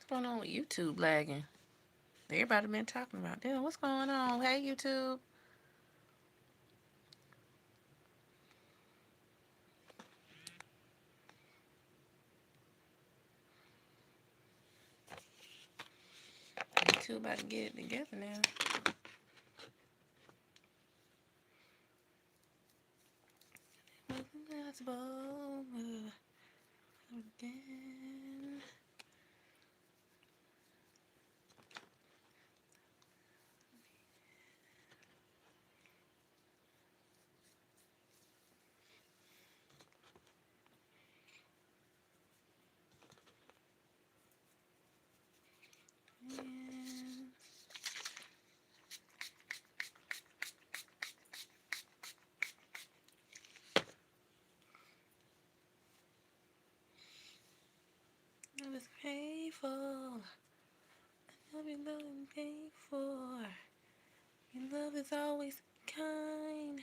What's going on with YouTube lagging? Everybody been talking about them. What's going on? Hey, YouTube. YouTube about to get it together now. Again. And love is painful. Love is love is painful. Your love is always kind.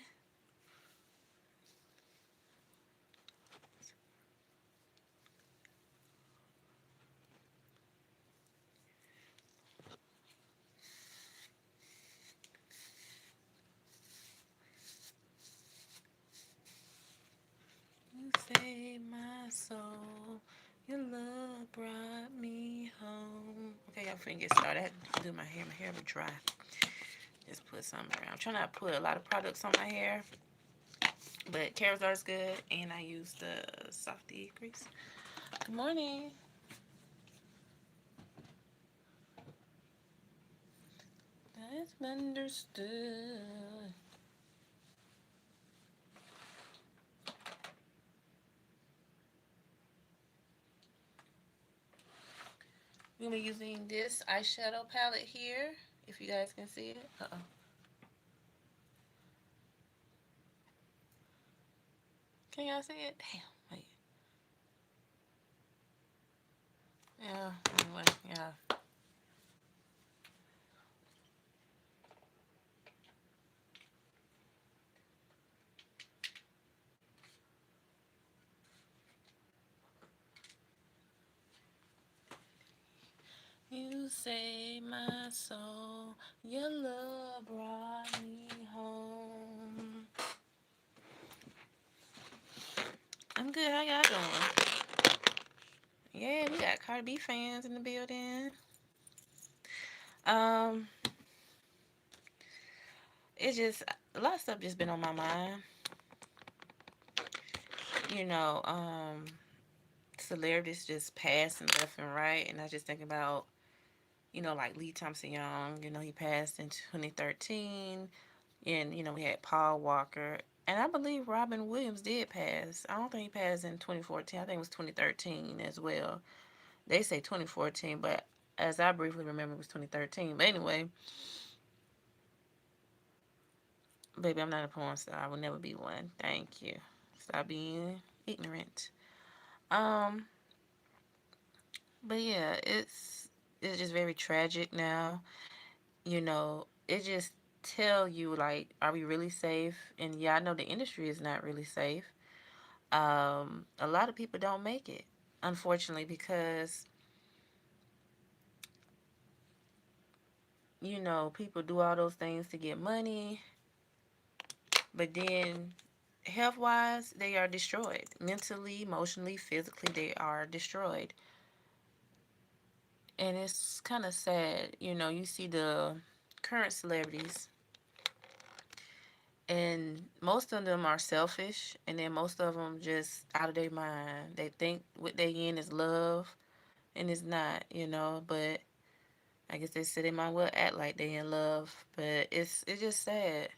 You saved my soul. Your love brought me home. Okay, y'all finna get started. I had to do my hair. My hair be dry. Just put something around. I'm trying not to put a lot of products on my hair. But Carol's is good. And I use the Softy grease. Good morning. That's understood. We're going to be using this eyeshadow palette here. If you guys can see it. Uh-oh. Can y'all see it? Damn. Wait. Yeah. Anyway. Yeah. You saved my soul. Your love brought me home. I'm good. How y'all doing? Yeah, we got Cardi B fans in the building. Um, it's just a lot of stuff just been on my mind. You know, celebrities just passing left and right, and I just think about, like Lee Thompson Young. He passed in 2013, and we had Paul Walker, and I believe Robin Williams did pass. I don't think he passed in 2014. I think it was 2013 as well. They say 2014, but as I briefly remember, it was 2013. But anyway, baby, I'm not a porn star. I will never be one. Thank you. Stop being ignorant. Um, but yeah, it's just very tragic now. It just tell you, like, are we really safe? And yeah, I know the industry is not really safe. A lot of people don't make it, unfortunately, because people do all those things to get money, but then health wise, they are destroyed. Mentally, emotionally, physically, they are destroyed. And it's kind of sad. You see the current celebrities, and most of them are selfish, and then most of them just out of their mind. They think what they in is love, and it's not, but I guess they say they might well act like they in love, but it's just sad.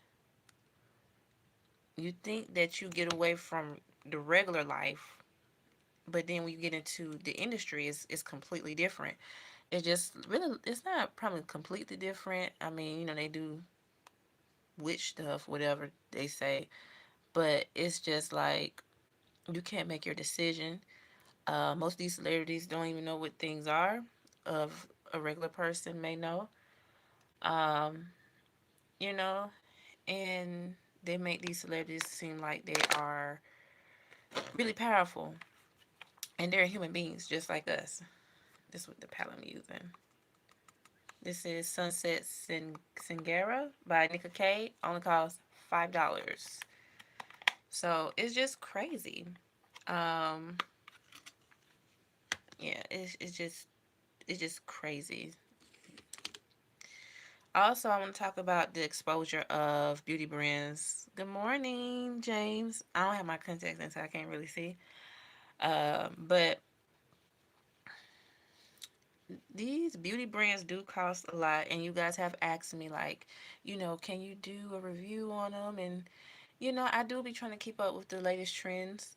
You think that you get away from the regular life, but then when you get into the industry, it's completely different. It just really, it's not probably completely different. I mean, they do witch stuff, whatever they say, but it's just like you can't make your decision. Most of these celebrities don't even know what things are of a regular person may know. Um, you know, and they make these celebrities seem like they are really powerful, and they're human beings just like us. This is what the palette I'm using. This is Sunset Singera by Nika K. Only costs $5. So it's just crazy. Um, yeah, it's just crazy. Also, I want to talk about the exposure of beauty brands. Good morning, James. I don't have my contacts in, so I can't really see. But these beauty brands do cost a lot, and you guys have asked me, like, can you do a review on them? And I do be trying to keep up with the latest trends.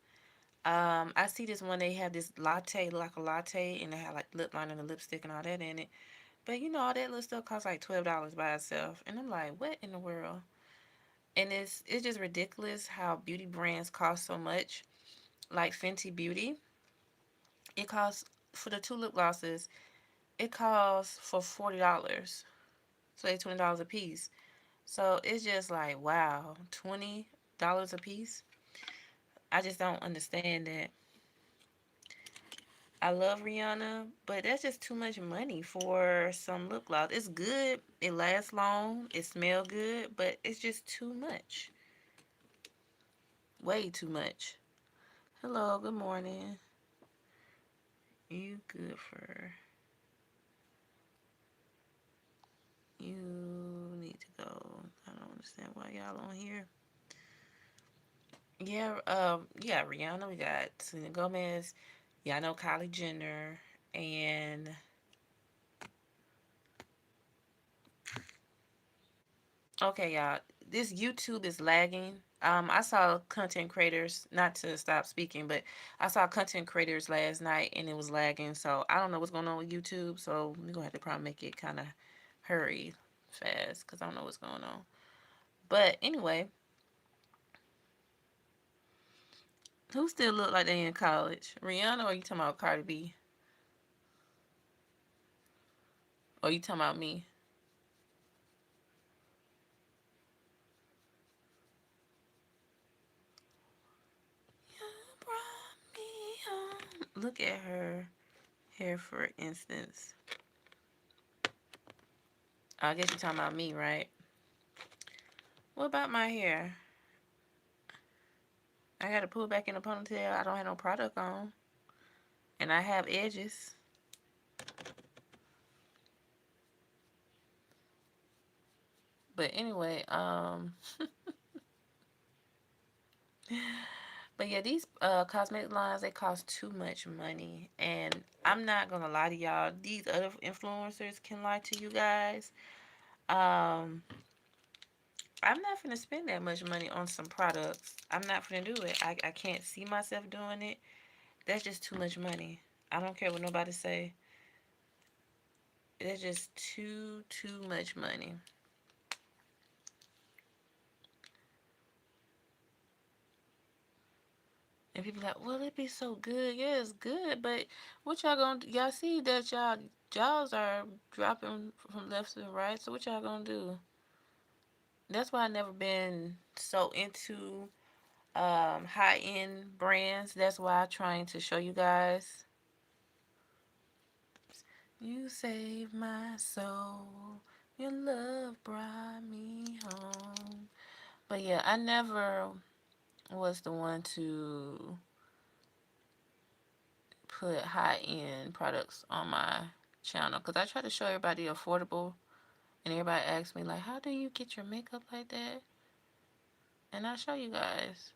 I see this one, they have this latte, like a latte, and they have like lip liner and a lipstick and all that in it. But all that little stuff costs like $12 by itself, and I'm like, what in the world? And it's just ridiculous how beauty brands cost so much. Like Fenty Beauty, it costs for the two lip glosses. It costs for $40, so they $20 a piece. So it's just like, wow, $20 a piece. I just don't understand that. I love Rihanna, but that's just too much money for some lip gloss. It's good, it lasts long, it smells good, but it's just too much. Way too much. Hello, good morning. You good for you need to go. I don't understand why y'all on here. Yeah, Rihanna, we got Selena Gomez, yeah, I know Kylie Jenner, and okay, y'all. This YouTube is lagging. I saw content creators, not to stop speaking, but I saw content creators last night and it was lagging. So I don't know what's going on with YouTube. So we're gonna have to probably make it kind of hurry fast because I don't know what's going on. But anyway, who still look like they in college? Rihanna, or you talking about Cardi B? Or you talking about me? You brought me home. Look at her hair, for instance. I guess you're talking about me, right? What about my hair? I got to pull back in a ponytail. I don't have no product on. And I have edges. But anyway, but yeah, these cosmetic lines, they cost too much money. And I'm not gonna lie to y'all, these other influencers can lie to you guys. Um, I'm not gonna spend that much money on some products. I'm not gonna do it. I can't see myself doing it. That's just too much money. I don't care what nobody say. That's just too much money. And people like, well, it be so good. Yeah, it's good, but what y'all gonna do? Y'all see that y'all jaws are dropping from left to right. So what y'all gonna do? That's why I never been so into high end brands. That's why I'm trying to show you guys. You saved my soul. Your love brought me home. But yeah, I never was the one to put high end products on my channel because I try to show everybody affordable, and everybody asks me like, how do you get your makeup like that? And I show you guys.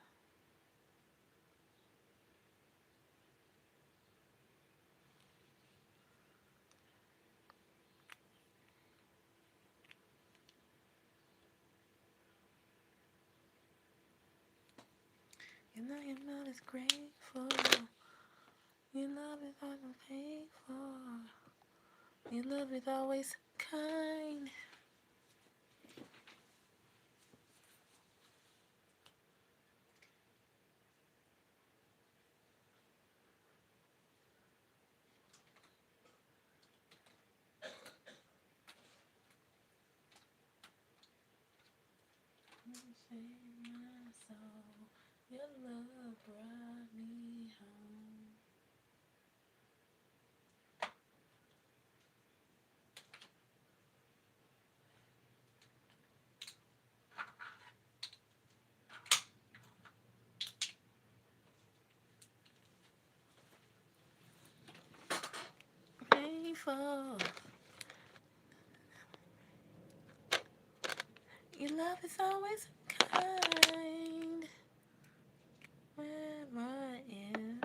Your love is grateful. Your love is always faithful. Your love is always kind. You saved my soul. Your love brought me home. grateful. Your love is always kind. Wherever I am.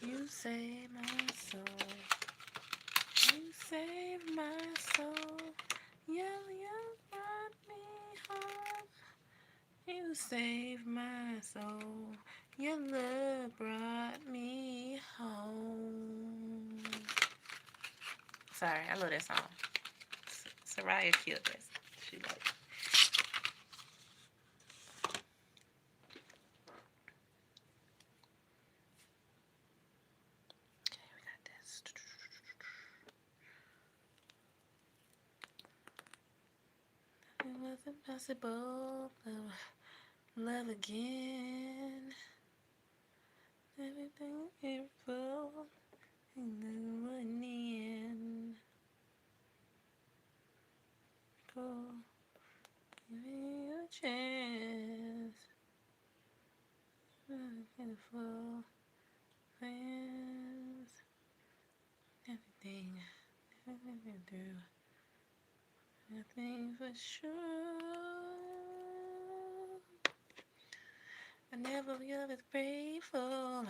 You save my soul. You save my soul. You brought me home. You saved my soul. Your love brought me home. Sorry, I love that song. Soraya killed that. She like. Okay, we got this. It wasn't possible. Love again. Everything beautiful. And then in the end. Cool. Give me a chance. Beautiful. Plans. Everything. Everything through. Nothing for sure. I never feel as grateful.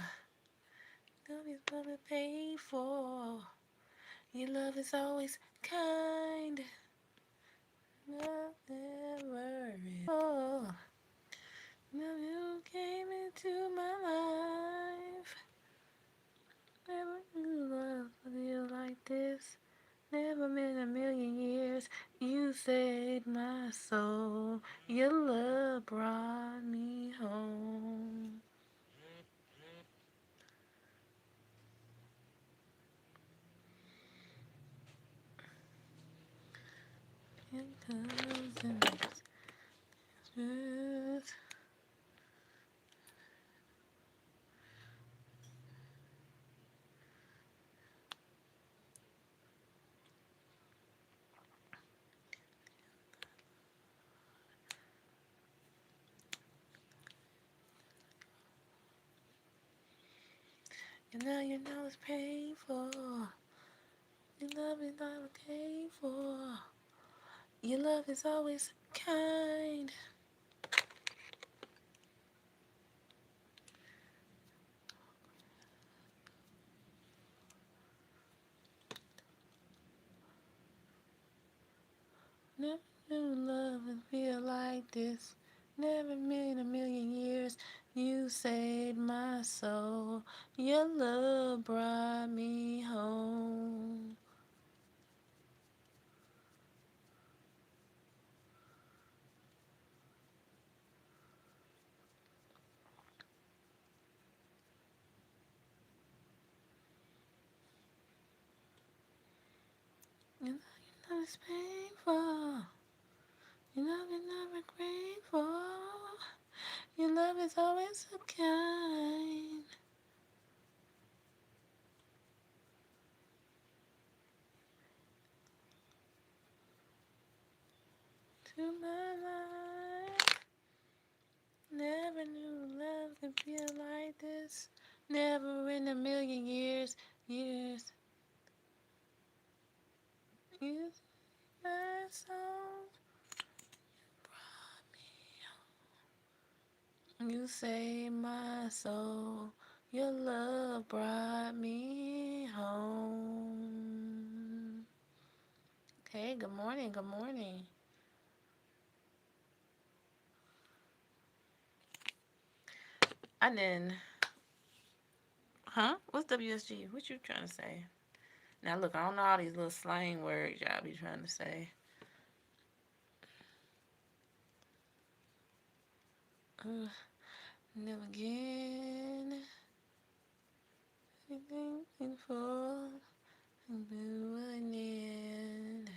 Love is what we pay for. Your love is always kind. Love never is. Oh, now you came into my life. Never knew love would feel like this. Never in a million years. You saved my soul. Your love brought me home. It comes in this truth. You know it's painful. Your love is not paid for. Your love is always kind. Never knew love would feel like this. Never in a million years. You saved my soul. Your love brought me home. You know it's painful. Your love is never grateful. Your love is always so kind. To my life. Never knew love could feel like this. Never in a million years. Years. Years. My soul brought me. You saved my soul. Your love brought me home. Okay, good morning, good morning. I didn't. Huh? What's WSG? What you trying to say? Now look, I don't know all these little slang words y'all be trying to say. Never again. Anything beautiful and do an end.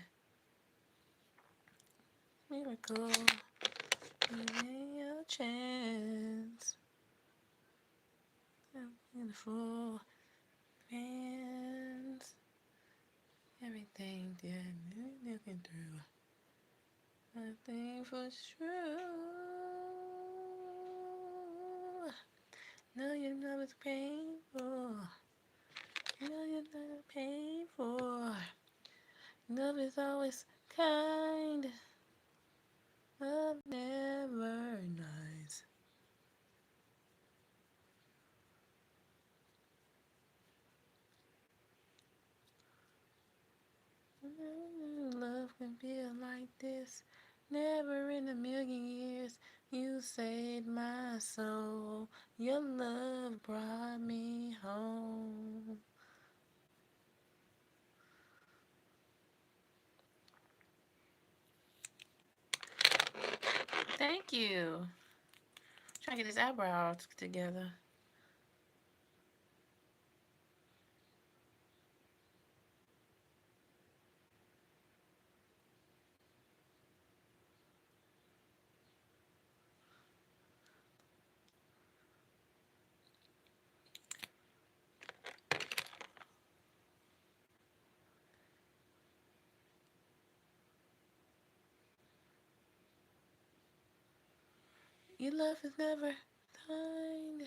Miracle. Give me a chance. So beautiful. Friends. Everything that you're looking through. Nothing for true. Know your love is painful. Know your love is painful. Love is always kind. Love never nice. Love can feel like this. Never in a million years. You saved my soul. Your love brought me home. Thank you. Trying to get his eyebrows together. Your love is never kind.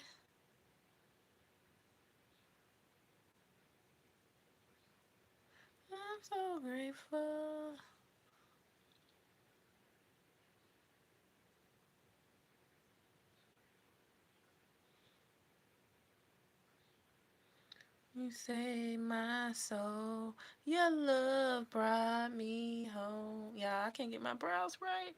I'm so grateful. You saved my soul. Your love brought me home. Yeah, I can't get my brows right.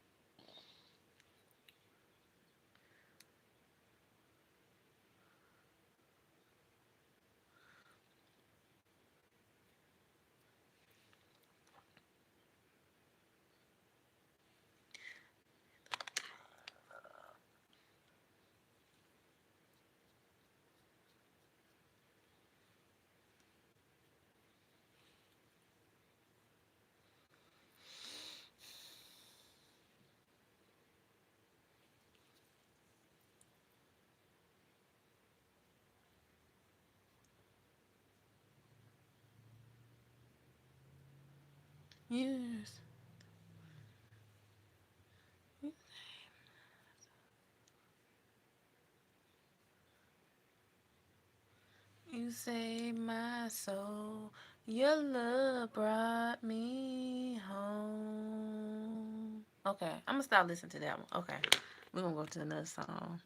Yes. You saved my soul. Your love brought me home. Okay, I'm gonna stop listening to that one. Okay, we're gonna go to another song.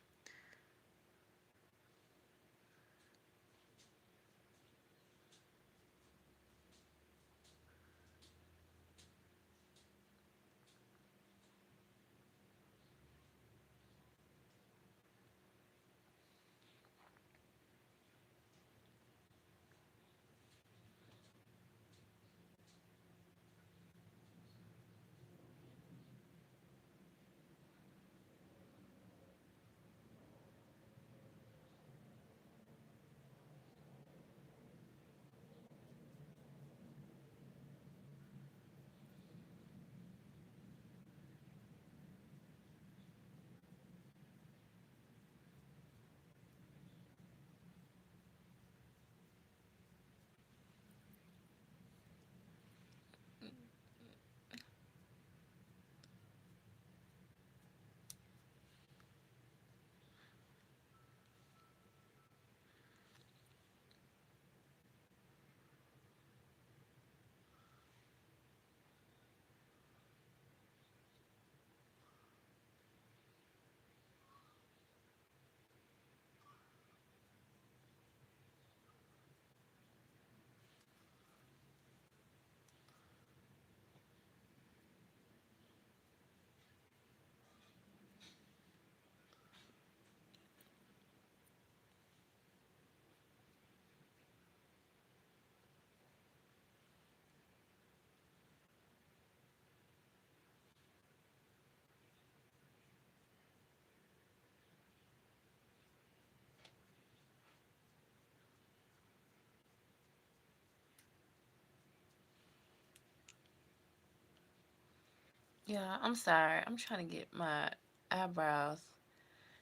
Yeah, I'm sorry. I'm trying to get my eyebrows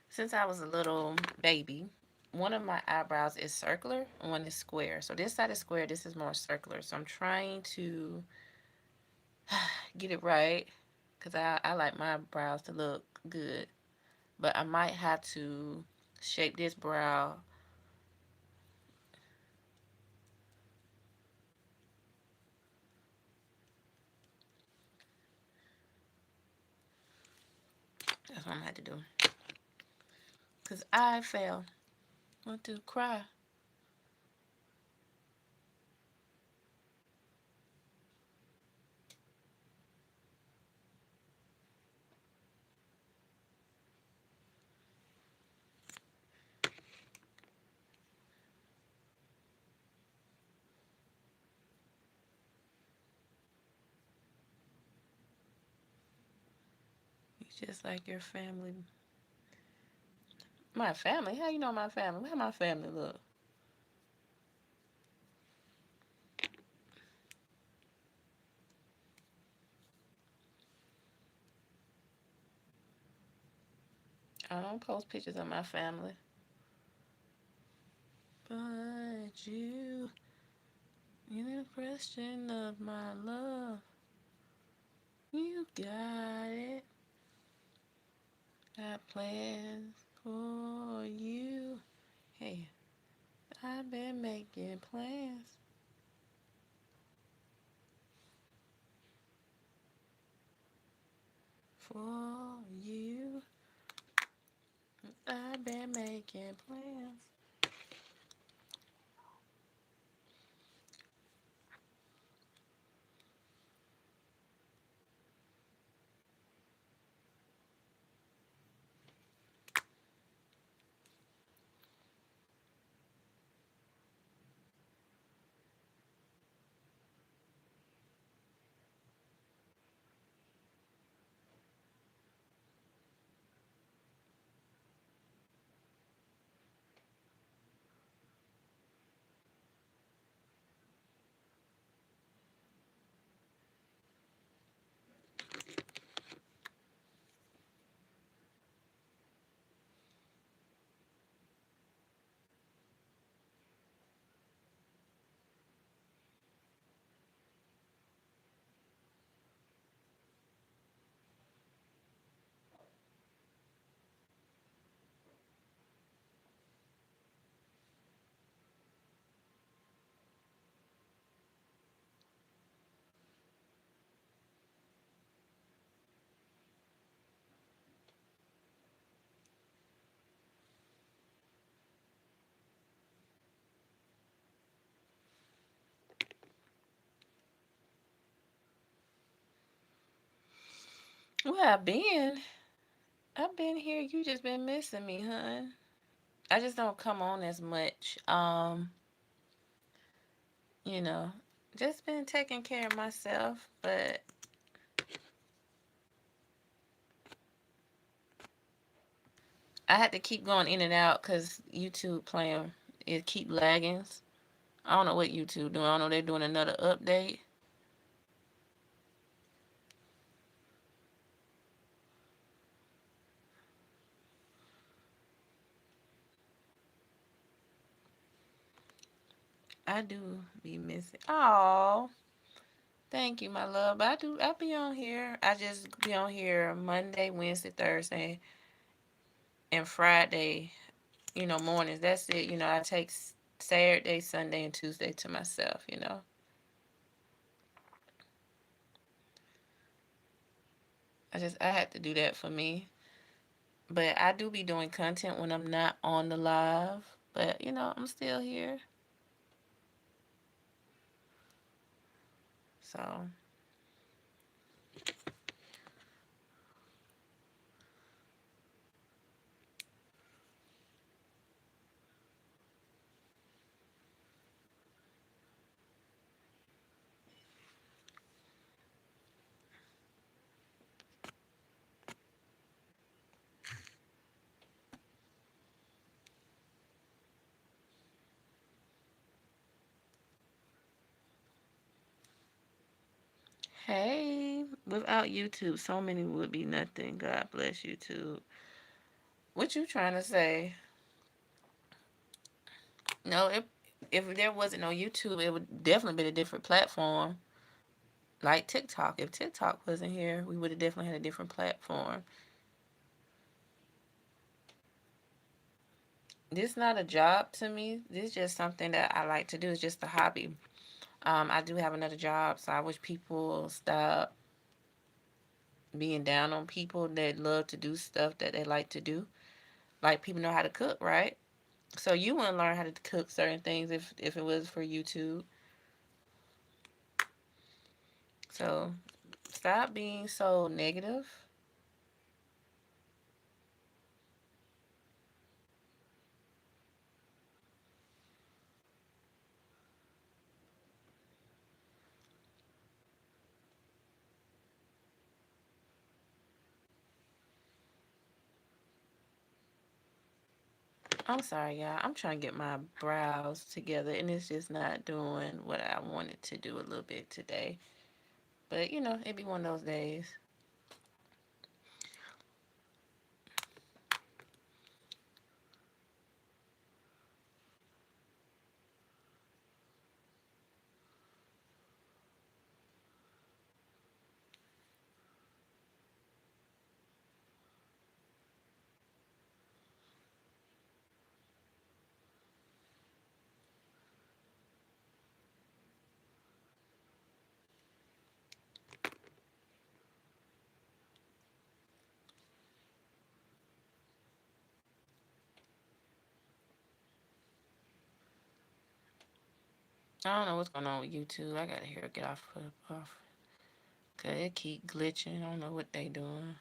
since I was a little baby. one of my eyebrows is circular and one is square. So this side is square, this is more circular. So I'm trying to get it right because I like my brows to look good. But I might have to shape this brow. That's what I'm gonna have to do. Because I fail. Want to cry. You just like your family. My family? How you know my family? How my family look? I don't post pictures of my family. But in a question of my love, you got it. Got plans for you. Hey, I've been making plans for you. I've been making plans. Where I been? I've been here. You just been missing me, hun. I just don't come on as much. You know, just been taking care of myself, but I had to keep going in and out because YouTube playing it keep lagging. I don't know what YouTube doing. I don't know they're doing another update. I do be missing. Oh, thank you, my love. But I be on here. I just be on here Monday, Wednesday, Thursday, and Friday. Mornings. That's it. I take Saturday, Sunday, and Tuesday to myself. I had to do that for me. But I do be doing content when I'm not on the live. But I'm still here. So hey, without YouTube, so many would be nothing. God bless YouTube. What you trying to say? No, if there wasn't no YouTube, it would definitely been a different platform, like TikTok. If TikTok wasn't here, we would have definitely had a different platform. This not a job to me. This is just something that I like to do. It's just a hobby. I do have another job, so I wish people stop being down on people that love to do stuff that they like to do. Like people know how to cook, right? So you wouldn't learn how to cook certain things if it was for YouTube. So stop being so negative. I'm sorry, y'all. I'm trying to get my brows together, and it's just not doing what I wanted to do a little bit today. But it'd be one of those days. I don't know what's going on with YouTube. I gotta hear get off. Cause it keep glitching. I don't know what they doing.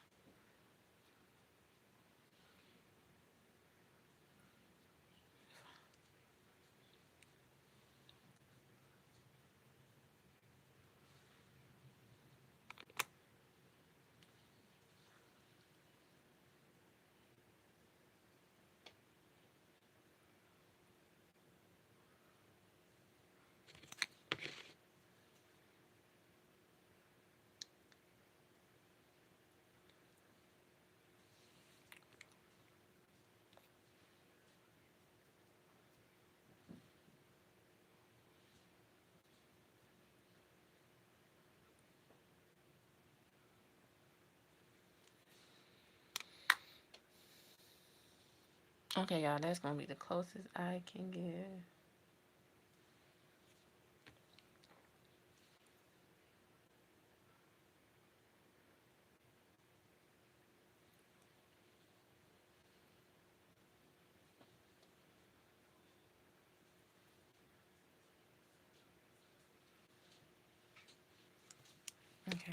Okay, y'all, that's gonna be the closest I can get. Okay,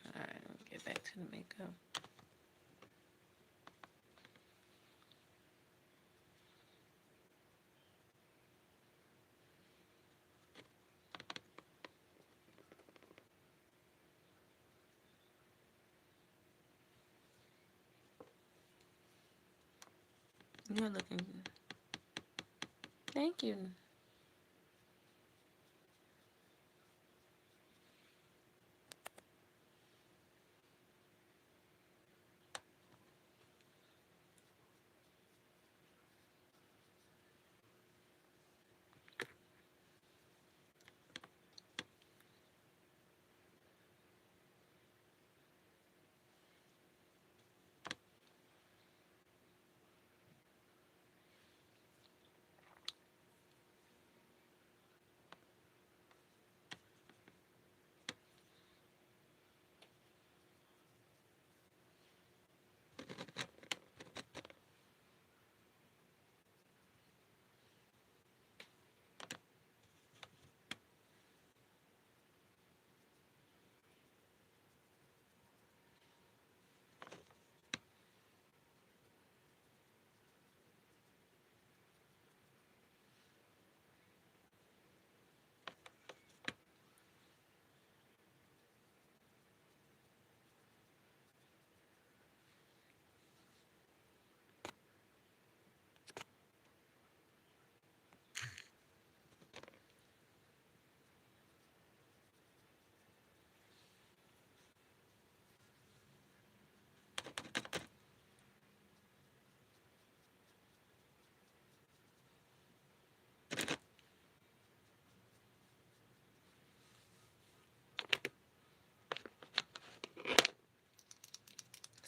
all right, let me get back to the makeup. You're looking good. Thank you.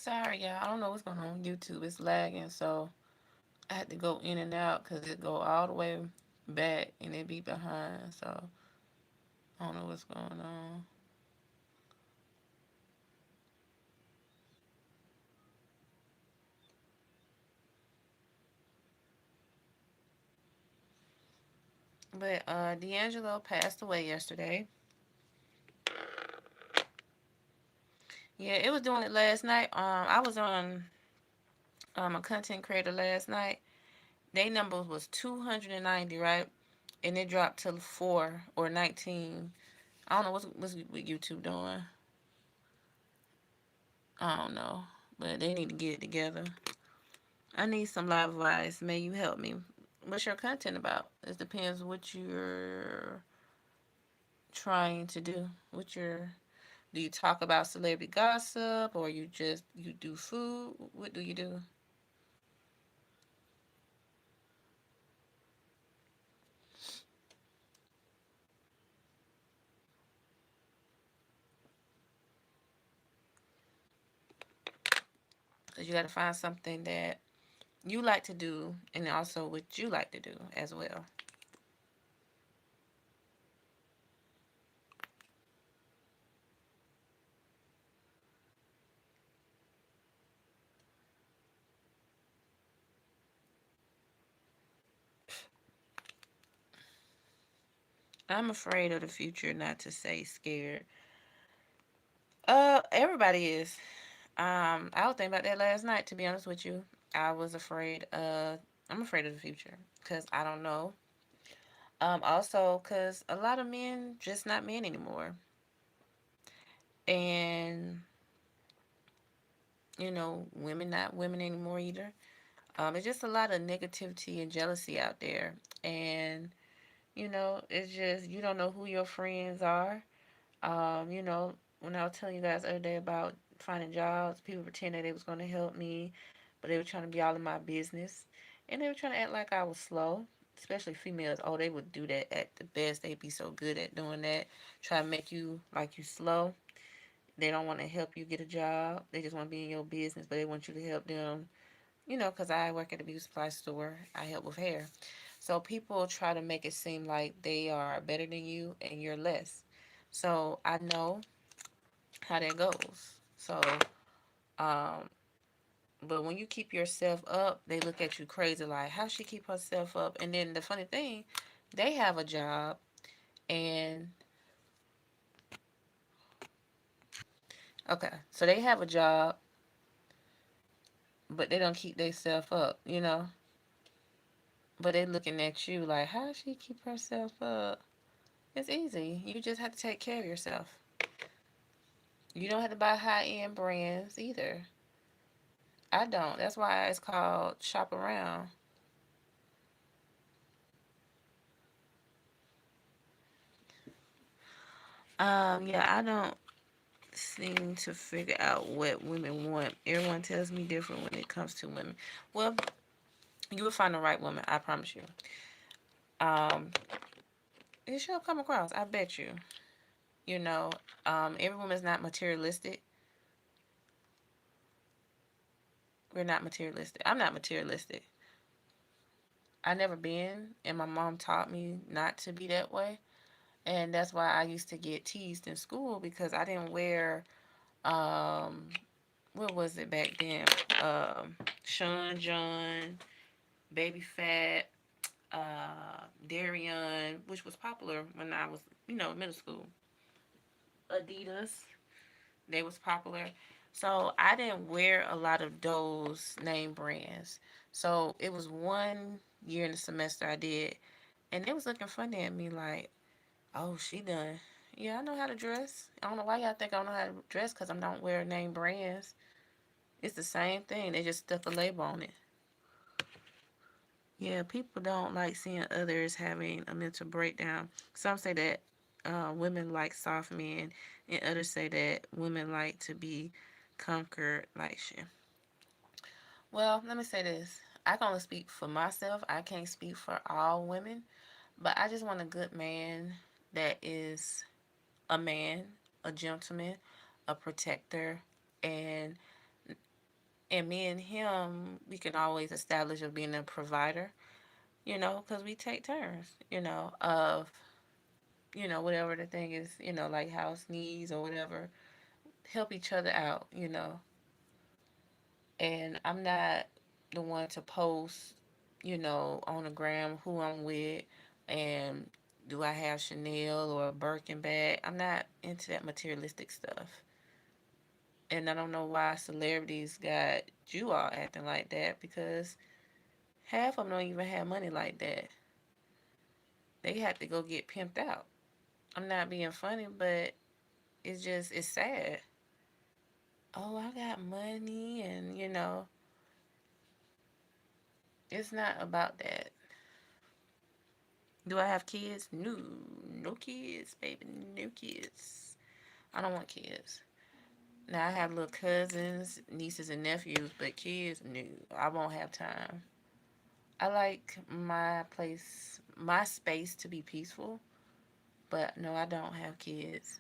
Sorry, y'all. I don't know what's going on with YouTube. It's lagging, so I had to go in and out because it go all the way back and it be behind. So I don't know what's going on. But D'Angelo passed away yesterday. Yeah, it was doing it last night. I was on a content creator last night. They numbers was 290, right? And it dropped to 4 or 19. I don't know what's with YouTube doing. I don't know, but they need to get it together. I need some live advice. May you help me? What's your content about? It depends what you're trying to do. What your Do you talk about celebrity gossip or you do food? What do you do? Because you got to find something that you like to do and also what you like to do as well. I'm afraid of the future, not to say scared. Everybody is. I was thinking about that last night. To be honest with you, I was afraid. I'm afraid of the future because I don't know. Also because a lot of men just not men anymore, and women not women anymore either. It's just a lot of negativity and jealousy out there, and it's just you don't know who your friends are. When I was telling you guys the other day about finding jobs, people pretended they was going to help me, but they were trying to be all in my business. And they were trying to act like I was slow, especially females. Oh, they would do that at the best. They'd be so good at doing that. Try to make you like you slow. They don't want to help you get a job. They just want to be in your business, but they want you to help them. Because I work at a beauty supply store. I help with hair. So people try to make it seem like they are better than you and you're less. So I know how that goes. So, um, but when you keep yourself up, they look at you crazy like, how she keep herself up? And then the funny thing, they have a job and okay, so they have a job, but they don't keep themselves up. But they looking at you like, how she keep herself up? It's easy. You just have to take care of yourself. You don't have to buy high end brands either. I don't. That's why it's called shop around. Yeah, I don't seem to figure out what women want. Everyone tells me different when it comes to women. Well, you will find the right woman, I promise you. Um, it shall come across, I bet you. You know, every woman's not materialistic. We're not materialistic. I'm not materialistic. I never been, and my mom taught me not to be that way. And that's why I used to get teased in school because I didn't wear um what was it back then? Sean John, Baby Fat, Darian, which was popular when I was, middle school. Adidas, they was popular. So I didn't wear a lot of those name brands. So it was one year in the semester I did, and they was looking funny at me like, oh, she done. Yeah, I know how to dress. I don't know why y'all think I don't know how to dress because I don't wear name brands. It's the same thing. They just stuck a label on it. Yeah, people don't like seeing others having a mental breakdown. Some say that women like soft men, and others say that women like to be conquered like shit. Well, let me say this. I can only speak for myself. I can't speak for all women, but I just want a good man that is a man, a gentleman, a protector, and And me and him, we can always establish of being a provider, because we take turns, of, whatever the thing is, like house needs or whatever, help each other out, And I'm not the one to post, on the gram who I'm with and do I have Chanel or a Birkin bag. I'm not into that materialistic stuff. And I don't know why celebrities got you all acting like that because half of them don't even have money like that. They have to go get pimped out. I'm not being funny, but it's sad. Oh, I got money, and it's not about that. Do I have kids? No, no kids, baby, no kids. I don't want kids. Now I have little cousins, nieces, and nephews, but kids, no, I won't have time. I like my place, my space to be peaceful, but no, I don't have kids.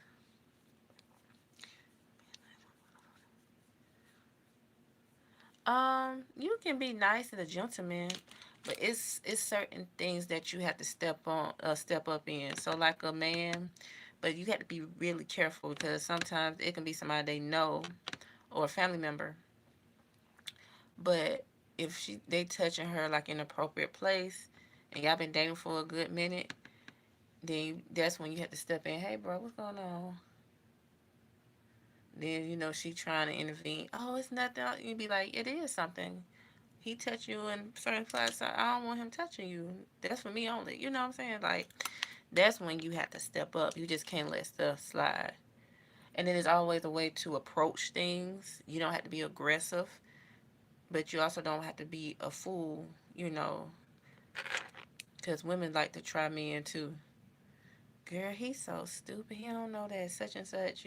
You can be nice and a gentleman, but it's certain things that you have to step up in. So like a man, but you have to be really careful because sometimes it can be somebody they know or a family member, but if they touching her like in an appropriate place, and y'all been dating for a good minute, then that's when you have to step in. Hey, bro, what's going on? Then she trying to intervene. Oh, it's nothing. You be like, it is something. He touch you in certain spots. So I don't want him touching you. That's for me only. You know what I'm saying? Like that's when you have to step up. You just can't let stuff slide. And then there's always a way to approach things. You don't have to be aggressive, but you also don't have to be a fool. Because women like to try men too. Girl, he's so stupid. He don't know that such and such.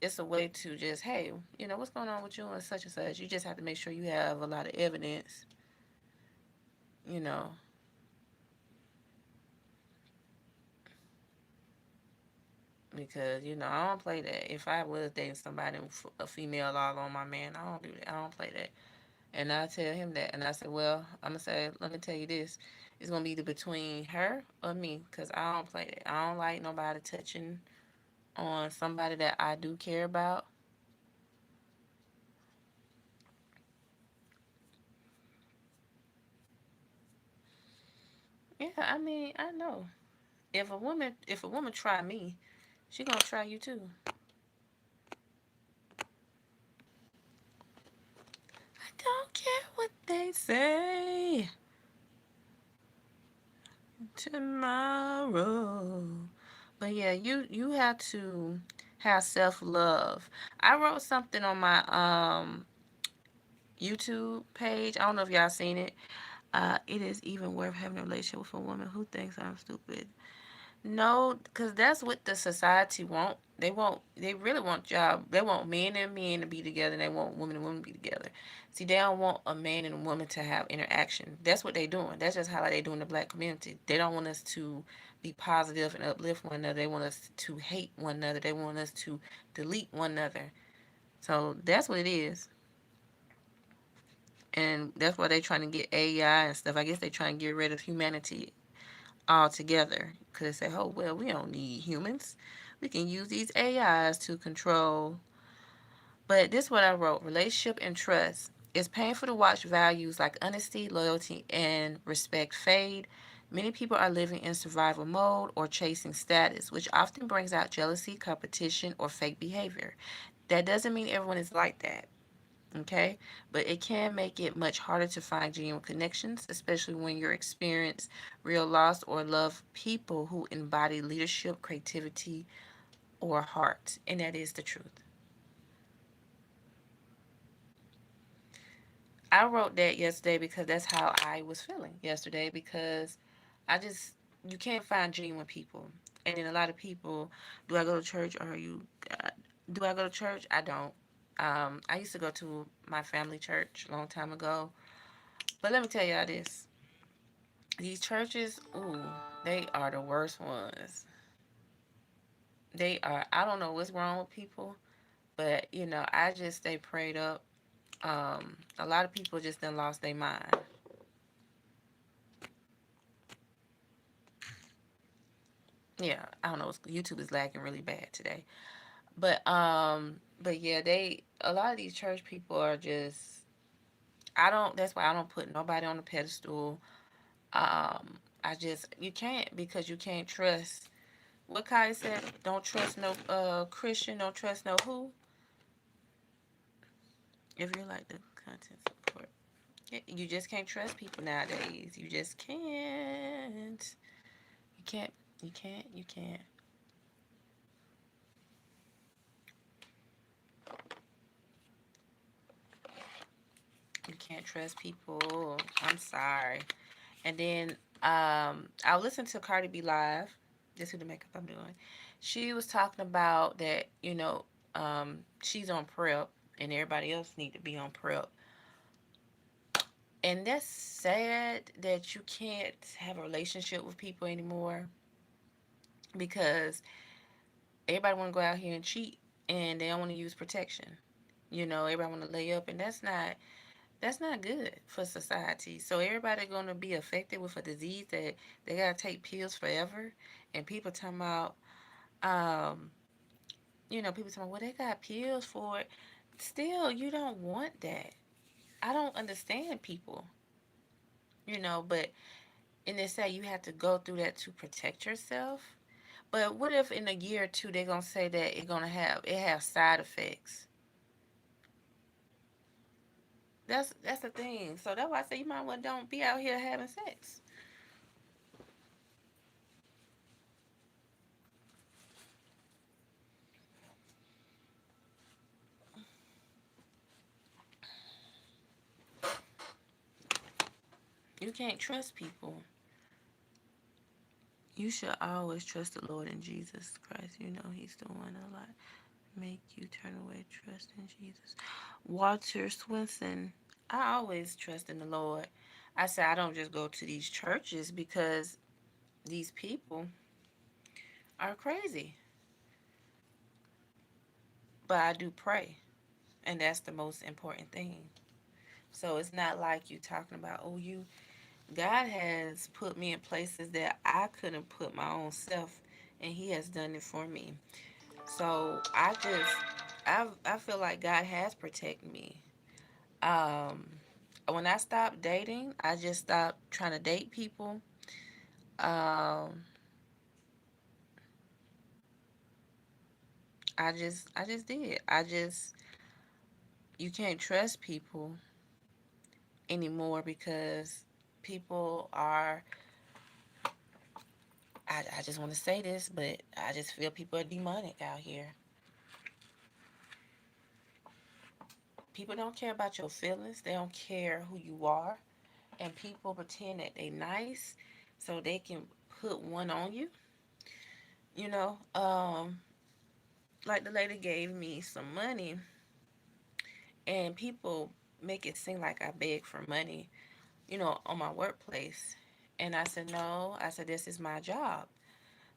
It's a way to just, hey, what's going on with you and such and such. You just have to make sure you have a lot of evidence. You know, because I don't play that. If I was dating somebody, a female all on my man, I don't do that. I don't play that. And I tell him that, and I said, well, I'm gonna say, let me tell you this, it's gonna be either between her or me, cause I don't play that. I don't like nobody touching on somebody that I do care about. Yeah, I mean, I know if a woman try me, she gonna try you too. I don't care what they say tomorrow. But yeah, you have to have self love. I wrote something on my YouTube page. I don't know if y'all seen it. It is even worth having a relationship with a woman who thinks I'm stupid. No, because that's what the society want. They want. They really want job. They want men and men to be together. And they want women and women to be together. See, they don't want a man and a woman to have interaction. That's what they doing. That's just how they do in the black community. They don't want us to be positive and uplift one another. They want us to hate one another. They want us to delete one another. So that's what it is. And that's why they trying to get AI and stuff. I guess they trying to get rid of humanity altogether. Because they say, oh, well, we don't need humans. We can use these AIs to control. But this is what I wrote. Relationship and trust. It's painful to watch values like honesty, loyalty, and respect fade. Many people are living in survival mode or chasing status, which often brings out jealousy, competition, or fake behavior. That doesn't mean everyone is like that, okay? But it can make it much harder to find genuine connections, especially when you're experience real loss or love people who embody leadership, creativity, or heart. And that is the truth. I wrote that yesterday because that's how I was feeling yesterday because I just you can't find genuine people. And then a lot of people, do I go to church or do I go to church? I don't. I used to go to my family church a long time ago. But let me tell y'all this. These churches, ooh, they are the worst ones. They are, I don't know what's wrong with people, but I just stay prayed up. A lot of people just done lost their mind. Yeah, I don't know. YouTube is lagging really bad today. But yeah, a lot of these church people are just. I don't. That's why I don't put nobody on the pedestal. I just you can't because you can't trust. What Kai said, don't trust no Christian, don't trust no who. If you like the content support, yeah, you just can't trust people nowadays. You just can't. You can't. You can't. You can't. You can't trust people. I'm sorry. And then I listened to Cardi B live. This is the makeup I'm doing. She was talking about that, she's on prep and everybody else need to be on prep. And that's sad that you can't have a relationship with people anymore because everybody want to go out here and cheat and they don't want to use protection. Everybody want to lay up and that's not good for society. So everybody gonna be affected with a disease that they gotta take pills forever. And people talking about, um, people talking about, well, they got pills for it. Still, you don't want that. I don't understand people, but and they say you have to go through that to protect yourself. But what if in a year or two they're gonna say that it have side effects? That's the thing. So that's why I say you might well don't be out here having sex. You can't trust people. You should always trust the Lord and Jesus Christ. He's the one a lot. Make you turn away. Trust in Jesus. Walter Swinson. I always trust in the Lord. I say I don't just go to these churches because these people are crazy. But I do pray. And that's the most important thing. So it's not like you talking about, oh, God has put me in places that I couldn't put my own self, and He has done it for me. So I feel like God has protected me. Um, when I stopped dating, I just stopped trying to date people. Um, I just did. You can't trust people anymore because people are. I just want to say this, but I just feel people are demonic out here. People don't care about your feelings. They don't care who you are. And people pretend that they nice so they can put one on you. You know, um, like the lady gave me some money and people make it seem like I beg for money, on my workplace. And I said, no, I said, this is my job.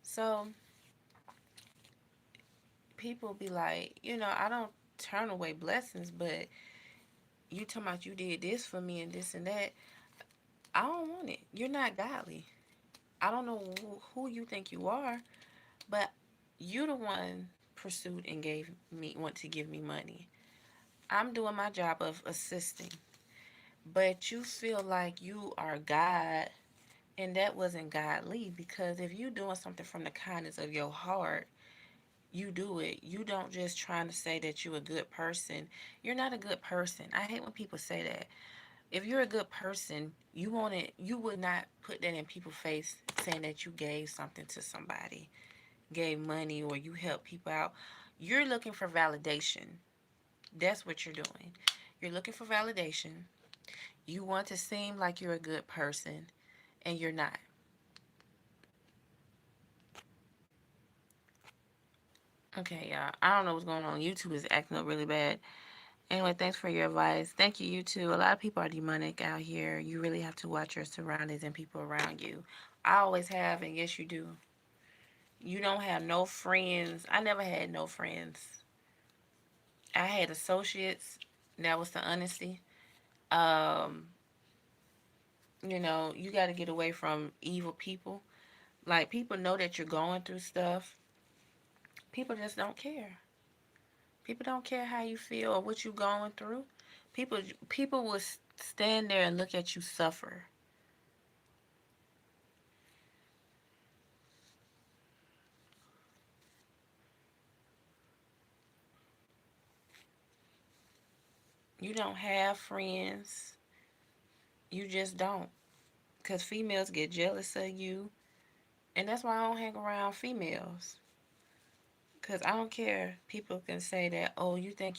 So people be like, I don't turn away blessings, but you talking about you did this for me and this and that. I don't want it. You're not godly. I don't know who you think you are, but you the one pursued and want to give me money. I'm doing my job of assisting, but you feel like you are God, and that wasn't godly because if you doing something from the kindness of your heart, you do it. You don't just trying to say that you're a good person. You're not a good person. I hate when people say that. If you're a good person, you would not put that in people's face saying that you gave something to somebody, gave money or you help people out. You're looking for validation. That's what you're doing. You're looking for validation. You want to seem like you're a good person and you're not. Okay, y'all. I don't know what's going on. YouTube is acting up really bad. Anyway, thanks for your advice. Thank you, you too. A lot of people are demonic out here. You really have to watch your surroundings and people around you. I always have, and yes, you do. You don't have no friends. I never had no friends. I had associates, That was the honesty. Um, you got to get away from evil people. Like, people know that you're going through stuff. People just don't care. People don't care how you feel or what you're going through. People people will stand there and look at you suffer. You don't have friends. You just don't. Because females get jealous of you. And that's why I don't hang around females. Because I don't care. People can say that, oh, you think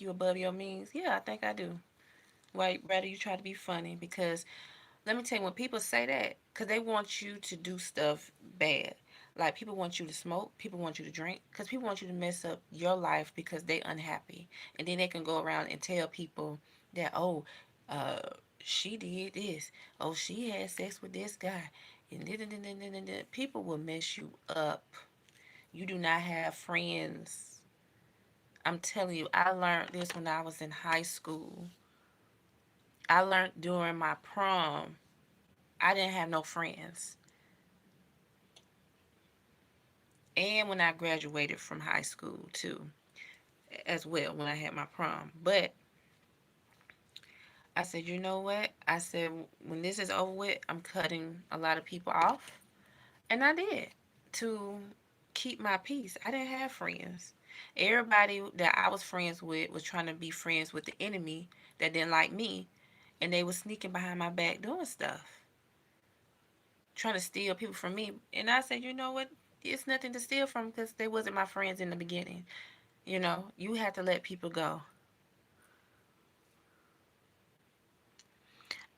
you above your means? Yeah, I think I do. Why, rather you try to be funny. Because let me tell you, when people say that, because they want you to do stuff bad. Like, people want you to smoke, people want you to drink, because people want you to mess up your life because they unhappy. And then they can go around and tell people that, oh, uh, she did this. Oh, she had sex with this guy. And then people will mess you up. You do not have friends. I'm telling you, I learned this when I was in high school. I learned during my prom. I didn't have no friends. And when I graduated from high school too, as well, when I had my prom. But I said, you know what? I said, when this is over with, I'm cutting a lot of people off. And I did, to keep my peace. I didn't have friends. Everybody that I was friends with was trying to be friends with the enemy that didn't like me. And they was sneaking behind my back doing stuff, trying to steal people from me. And I said, you know what? It's nothing to steal from because they wasn't my friends in the beginning. You have to let people go.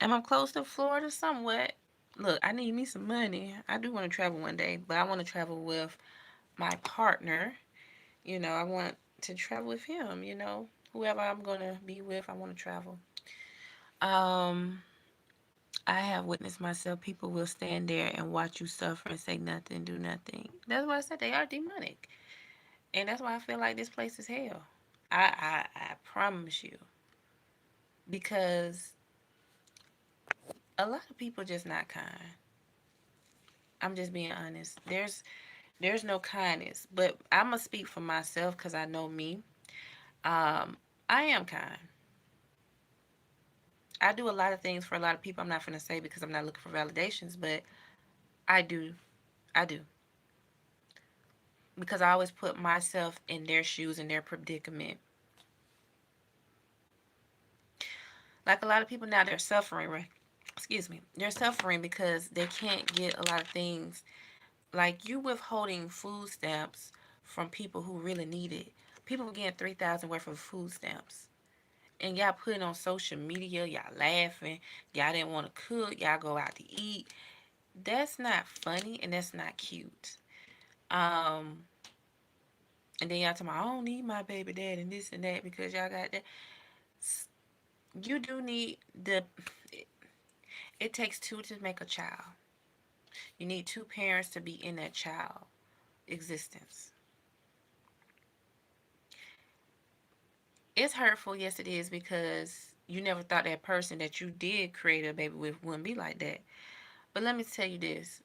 Am I close to Florida? Somewhat. Look, I need me some money. I do want to travel one day, but I want to travel with my partner. I want to travel with him. Whoever I'm going to be with, I want to travel. Um, I have witnessed myself. People will stand there and watch you suffer and say nothing, do nothing. That's why I said they are demonic. And that's why I feel like this place is hell. I promise you. Because a lot of people just not kind. I'm just being honest. There's no kindness, but I'm gonna speak for myself because I know me. Um, I am kind. I do a lot of things for a lot of people. I'm not gonna say because I'm not looking for validations, but I do. I do because I always put myself in their shoes in their predicament. Like, a lot of people now, they're suffering. Right? Excuse me. They're suffering because they can't get a lot of things. Like, you withholding food stamps from people who really need it. People were getting 3,000 worth of food stamps. And y'all put it on social media. Y'all laughing. Y'all didn't want to cook. Y'all go out to eat. That's not funny and that's not cute. Um, and then y'all talking about, I don't need my baby dad and this and that because y'all got that. You do need it takes two to make a child. You need two parents to be in that child existence. It's hurtful, yes, it is, because you never thought that person that you did create a baby with wouldn't be like that. But let me tell you this: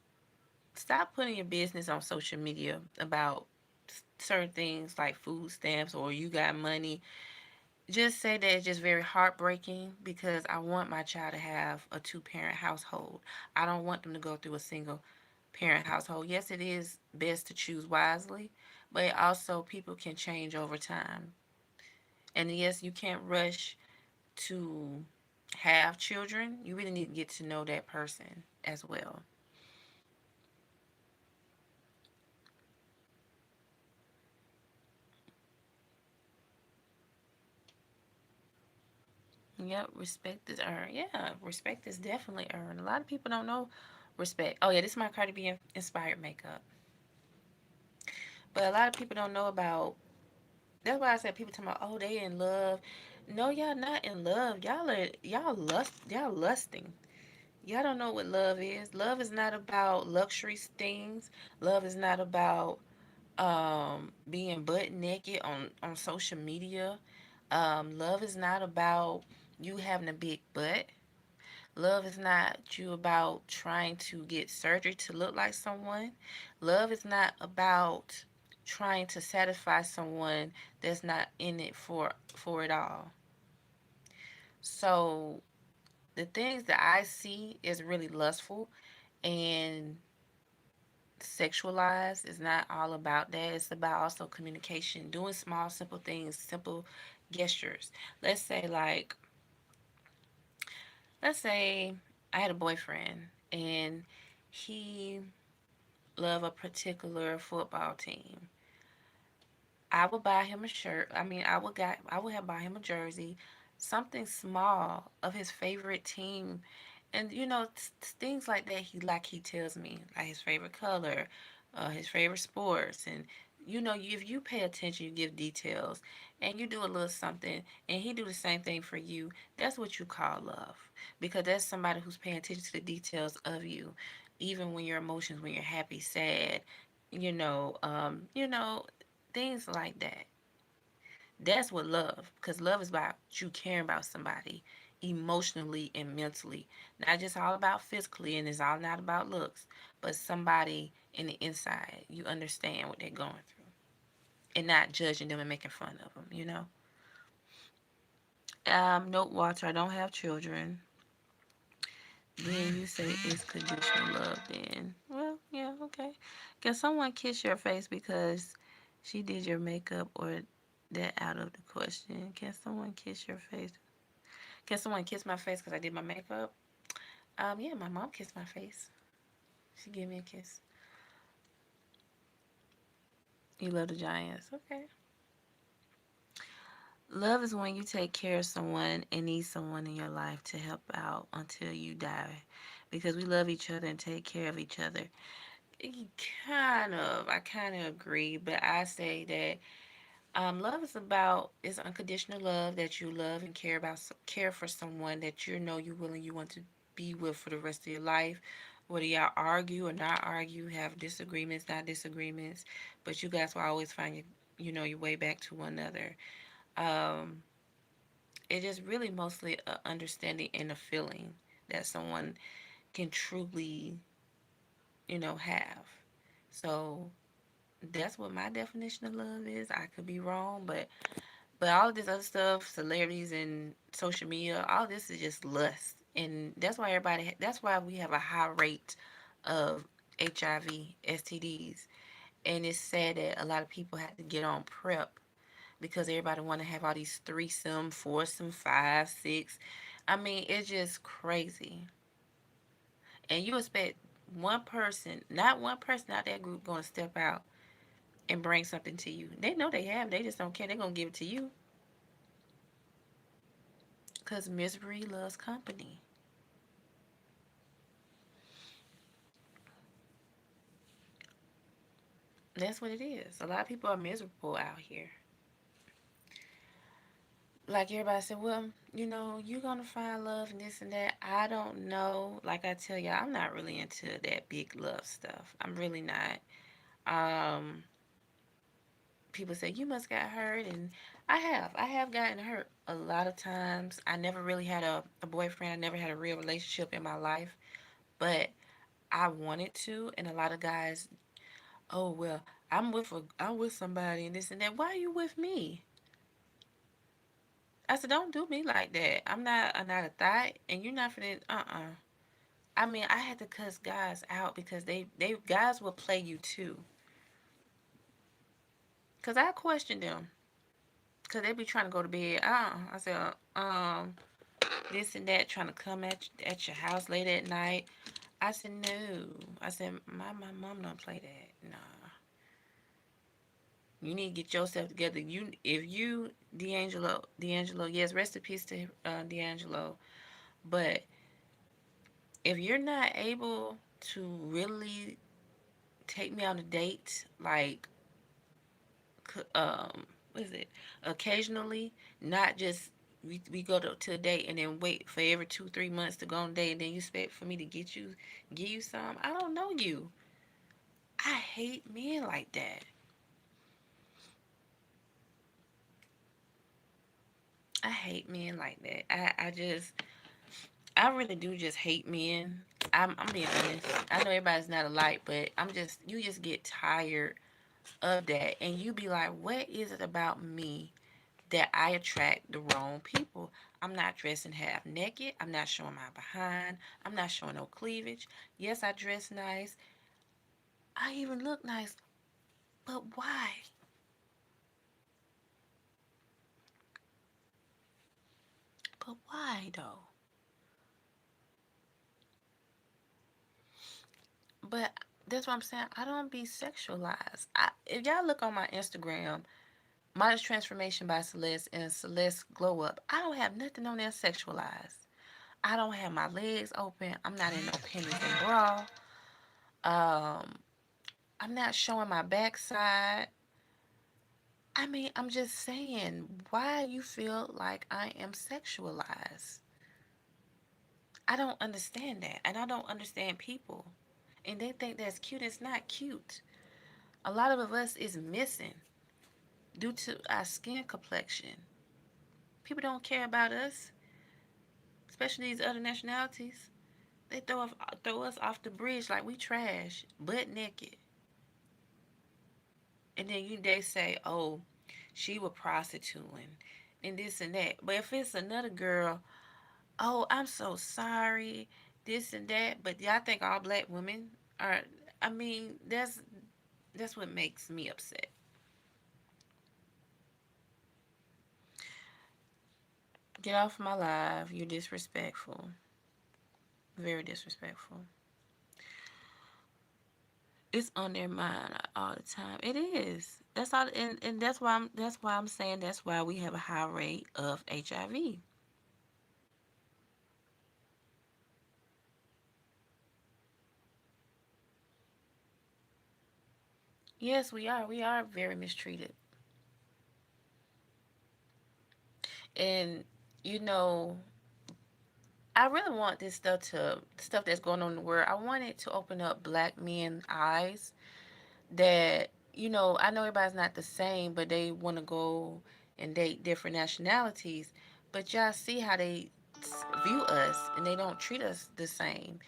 stop putting your business on social media about certain things like food stamps or you got money. Just say that it's just very heartbreaking because I want my child to have a two-parent household. I don't want them to go through a single parent household. Yes, it is best to choose wisely, but also people can change over time. And yes, you can't rush to have children. You really need to get to know that person as well. Yep, respect is earned. Yeah, respect is definitely earned. A lot of people don't know respect. Oh yeah, this is my Cardi B inspired makeup. But a lot of people don't know about. That's why I said people talking about, oh, they in love. No, y'all not in love. Y'all lusting. Y'all don't know what love is. Love is not about luxury things. Love is not about being butt naked on social media. Love is not about you having a big butt. Love is not you about trying to get surgery to look like someone. Love is not about trying to satisfy someone that's not in it for it all. So the things that I see is really lustful and sexualized. Is not all about that. It's about also communication, doing small simple things, simple gestures. Let's say like let's say I had a boyfriend and he loved a particular football team. I would buy him a shirt. I would have buy him a jersey, something small of his favorite team, and things like that. He tells me like his favorite color, his favorite sports, and if you pay attention, you give details, and you do a little something, and he do the same thing for you. That's what you call love, because that's somebody who's paying attention to the details of you, even when your emotions, when you're happy, sad, you know, um, you know, things like that. That's what love, because love is about you caring about somebody emotionally and mentally, not just all about physically, and it's all not about looks, but somebody in the inside. You understand what they're going through and not judging them and making fun of them. Nope, Walter, I don't have children. Then you say it's conditional love. Then, well, yeah, okay. Can someone kiss your face because she did your makeup, or that out of the question? Can someone kiss your face? Can someone kiss my face because I did my makeup? Yeah, my mom kissed my face. She gave me a kiss. You love the Giants, okay? Love is when you take care of someone and need someone in your life to help out until you die, because we love each other and take care of each other. I kind of agree, but I say that love is unconditional love, that you love and care for someone that you want to be with for the rest of your life. Whether y'all argue or not argue, have disagreements, not disagreements, but you guys will always find your way back to one another. Um, it is really mostly a understanding and a feeling that someone can truly have. So that's what my definition of love is. I could be wrong, but all of this other stuff, celebrities and social media, all this is just lust, and that's why we have a high rate of HIV, STDs, and it's sad that a lot of people have to get on prep because everybody want to have all these threesome, foursome, five, six. I mean, it's just crazy, and you expect not one person out that group, going to step out and bring something to you. They know they have. They just don't care. They're gonna give it to you because misery loves company. That's what it is. A lot of people are miserable out here. Like everybody said, well, you're gonna find love and this and that. I don't know. Like I tell you, I'm not really into that big love stuff. I'm really not. Um, People say you must got hurt, and I have gotten hurt a lot of times. I never really had a boyfriend. I never had a real relationship in my life, but I wanted to, and a lot of guys, oh well, I'm with somebody and this and that. Why are you with me? I said, don't do me like that. I'm not a thought, and you're not for that. I mean, I had to cuss guys out because they guys will play you too. Cause I questioned them, cause they be trying to go to bed. I said, this and that, trying to come at your house late at night. I said no. I said my mom don't play that. Nah, you need to get yourself together. If you D'Angelo, yes, rest in peace to D'Angelo. But if you're not able to really take me on a date, like what is it? Occasionally, not just we go to a date and then wait for every 2 3 months to go on a date, and then you expect for me to give you some. I don't know you. I hate men like that. I hate men like that. I really do just hate men. I'm being honest. I know everybody's not alike, but you just get tired of that. And you be like, what is it about me that I attract the wrong people? I'm not dressing half naked. I'm not showing my behind. I'm not showing no cleavage. Yes, I dress nice. I even look nice. But why? But why though? But that's what I'm saying. I don't be sexualized. If y'all look on my Instagram, Modest Transformation by Celeste and Celeste Glow Up, I don't have nothing on there sexualized. I don't have my legs open. I'm not in no panties and bra. Um, I'm not showing my backside. I mean, I'm just saying, why you feel like I am sexualized? I don't understand that. And I don't understand people. And they think that's cute. It's not cute. A lot of us is missing due to our skin complexion. People don't care about us, especially these other nationalities. They throw us off the bridge like we trash, butt naked. And then they say, oh, she was prostituting and this and that. But if it's another girl, oh, I'm so sorry, this and that. But y'all think all black women are, I mean, that's what makes me upset. Get off my live. You're disrespectful. Very disrespectful. It's on their mind all the time. It is. That's all, and that's why I'm saying that's why we have a high rate of HIV. Yes, we are. We are very mistreated. And you know, I really want this stuff that's going on in the world. I want it to open up black men eyes that, I know everybody's not the same, but they want to go and date different nationalities. But y'all see how they view us, and they don't treat us the same.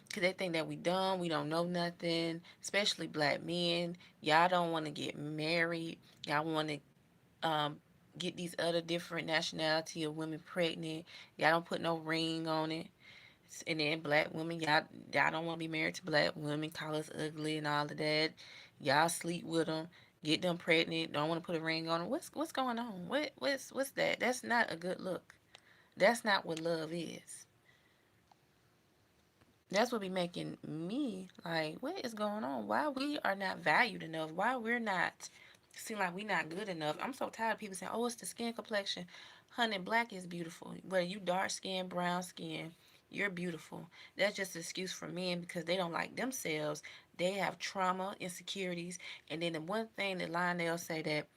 Because they think that we dumb, we don't know nothing, especially black men. Y'all don't want to get married. Y'all want to get these other different nationality of women pregnant. Y'all don't put no ring on it. And then black women, y'all don't want to be married to black women, call us ugly and all of that. Y'all sleep with them, get them pregnant, don't want to put a ring on them. What's going on? What's that? That's not a good look. That's not what love is. That's what be making me like, what is going on? Why we are not valued enough? Why we're not seem like we not good enough? I'm so tired of people saying, "Oh, it's the skin complexion." Honey, black is beautiful. Whether you dark skin, brown skin, you're beautiful. That's just an excuse for men because they don't like themselves. They have trauma, insecurities, and then the one thing that line they'll say that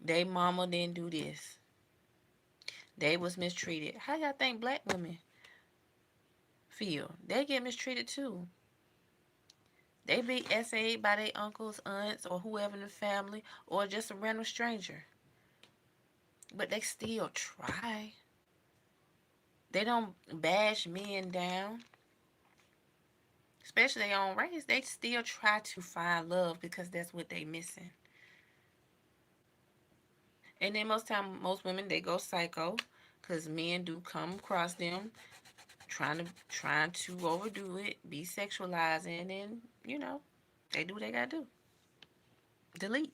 they mama didn't do this. They was mistreated. How y'all think black women feel? They get mistreated too. They be SA'd by their uncles, aunts, or whoever in the family, or just a random stranger. But they still try. They don't bash men down, especially their own race. They still try to find love because that's what they missing. And then most women they go psycho, because men do come across them trying to overdo it, be sexualizing, and they do what they gotta do. Delete.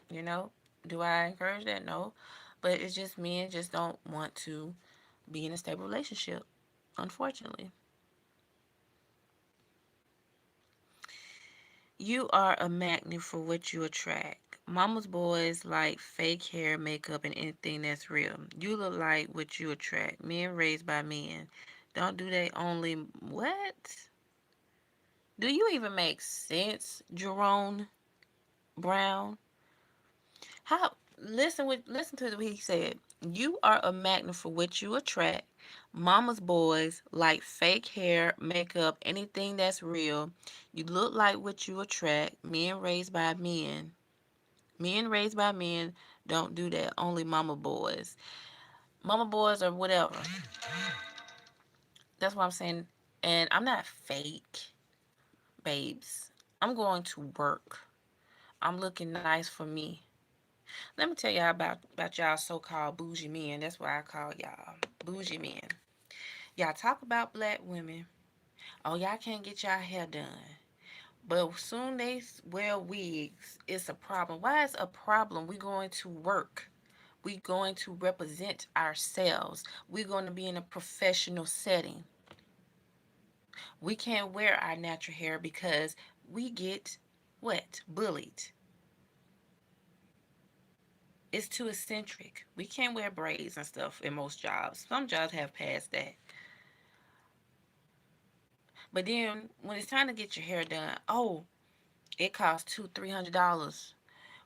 You know, do I encourage that? No, but it's just men just don't want to be in a stable relationship, unfortunately. You are a magnet for what you attract. Mama's boys like fake hair, makeup, and anything that's real. You look like what you attract. Men raised by men. Don't do they only what? Do you even make sense, Jerome Brown? How listen to what he said. You are a magnet for what you attract. Mama's boys like fake hair, makeup, anything that's real. You look like what you attract. Men raised by men. Men raised by men don't do that. Only mama boys. mama boys or whatever. That's what I'm saying. And I'm not fake, babes. I'm going to work. I'm looking nice for me. Let me tell y'all about y'all so-called bougie men. That's what I call y'all. Bougie men. Y'all talk about black women. Oh, y'all can't get y'all hair done. But soon they wear wigs. It's a problem. Why is a problem? We're going to work. We're going to represent ourselves. We're going to be in a professional setting. We can't wear our natural hair because we get what? Bullied. It's too eccentric. We can't wear braids and stuff in most jobs. Some jobs have passed that. But then when it's time to get your hair done, oh, it costs $200-$300.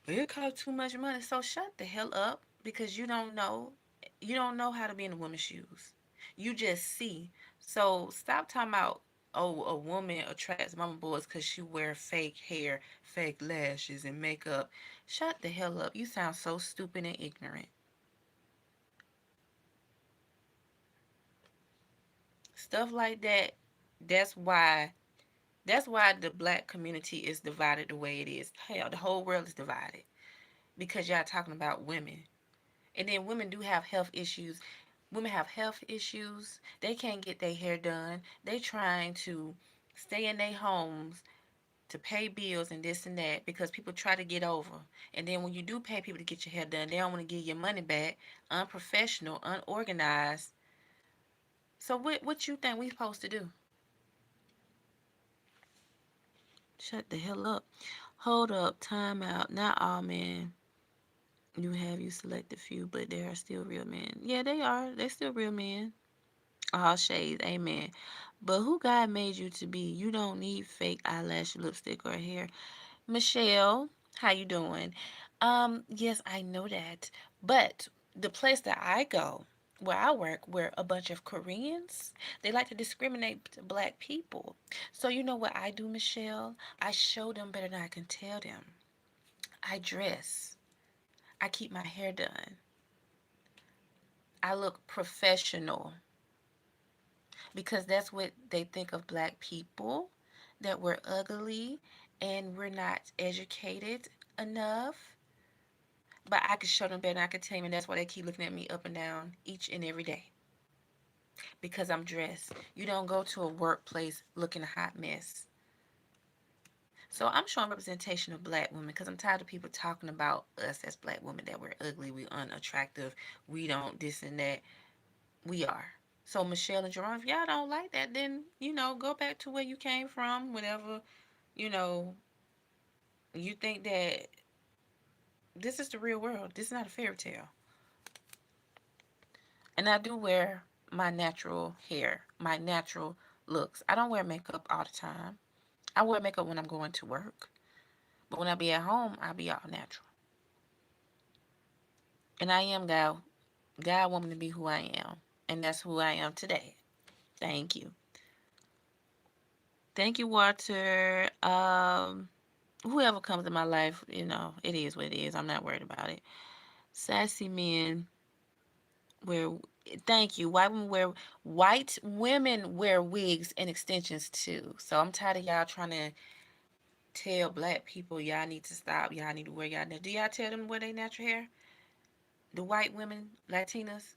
It costs too much money. So shut the hell up because you don't know. You don't know how to be in a woman's shoes. You just see. So stop talking about, oh, a woman attracts mama boys because she wear fake hair, fake lashes, and makeup. Shut the hell up. You sound so stupid and ignorant. Stuff like that. That's why. That's why the black community is divided the way it is. Hell, the whole world is divided because y'all talking about women. And then women do have health issues. Women have health issues. They can't get their hair done. They trying to stay in their homes to pay bills and this and that because people try to get over. And then when you do pay people to get your hair done, they don't want to give your money back. Unprofessional, unorganized. So what you think we supposed to do? Shut the hell up. Hold up. Time out. Not all men. You select a few, but there are still real men. Yeah, they are. They're still real men. All shades, amen. But who God made you to be? You don't need fake eyelash, lipstick, or hair. Michelle, how you doing? Yes, I know that. But the place that I go, where I work, where a bunch of Koreans, they like to discriminate black people. So you know what I do, Michelle? I show them better than I can tell them. I dress. I keep my hair done. I look professional because that's what they think of black people, that we're ugly and we're not educated enough. But I could show them better than I could tell them, and that's why they keep looking at me up and down each and every day because I'm dressed. You don't go to a workplace looking a hot mess. So I'm showing representation of black women because I'm tired of people talking about us as black women that we're ugly, we unattractive, we don't this and that. We are. So Michelle and Jerome, if y'all don't like that, then go back to where you came from. Whatever you know, you think that this is the real world. This is not a fairy tale. And I do wear my natural hair, my natural looks. I don't wear makeup all the time. I wear makeup when I'm going to work, but when I be at home, I be all natural. And I am God. God want me to be who I am, and that's who I am today. Thank you. Thank you, Walter. Whoever comes in my life, it is what it is. I'm not worried about it. Sassy men wear. Thank you. White women wear wigs and extensions too. So I'm tired of y'all trying to tell black people y'all need to stop. Y'all need to wear y'all. Do y'all tell them wear their natural hair? The white women, Latinas,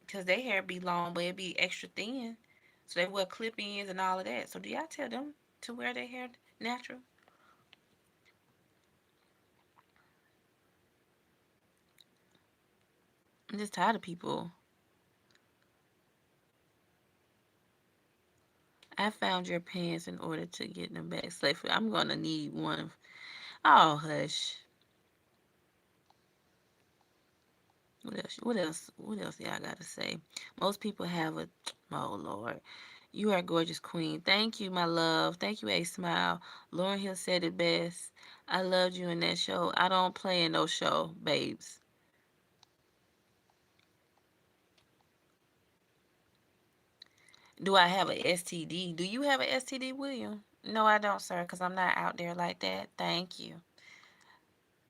because their hair be long, but it be extra thin. So they wear clip-ins and all of that. So do y'all tell them to wear their hair natural? I'm just tired of people. I found your pants in order to get them back safely. I'm gonna need one. Oh, hush. What else? What else? What else y'all gotta say? Most people have a. Oh Lord, you are a gorgeous queen. Thank you, my love. Thank you, A Smile. Lauren Hill said it best. I loved you in that show. I don't play in no show, babes. Do I have a STD? Do you have a STD, William? No, I don't, sir, because I'm not out there like that. Thank you.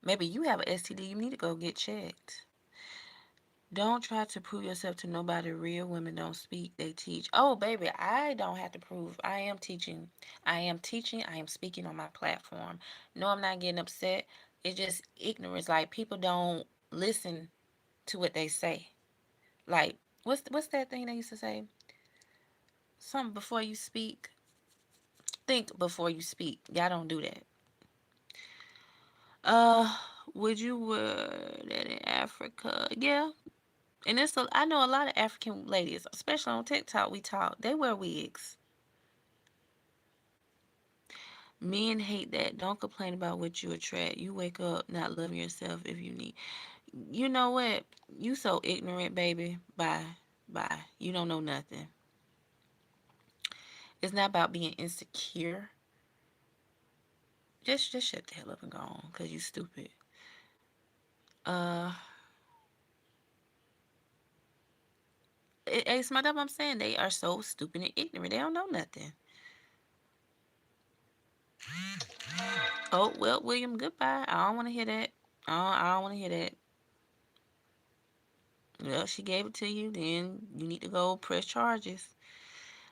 Maybe you have a STD. You need to go get checked. Don't try to prove yourself to nobody. Real women don't speak, they teach. Oh, baby, I don't have to prove. I am teaching. I am teaching. I am speaking on my platform. No, I'm not getting upset. It's just ignorance. Like, people don't listen to what they say. Like, what's that thing they used to say? Something before you speak. Think before you speak. Y'all don't do that. Uh, would you wear that in Africa? Yeah. And I know a lot of African ladies, especially on TikTok, we talk. They wear wigs. Men hate that. Don't complain about what you attract. You wake up not loving yourself if you need. You know what? You so ignorant, baby. Bye. Bye. You don't know nothing. It's not about being insecure. Just shut the hell up and go on, cause you stupid. Uh, it's my I'm saying they are so stupid and ignorant. They don't know nothing. Oh well, William, goodbye. I don't want to hear that. I don't want to hear that. Well, she gave it to you, then you need to go press charges.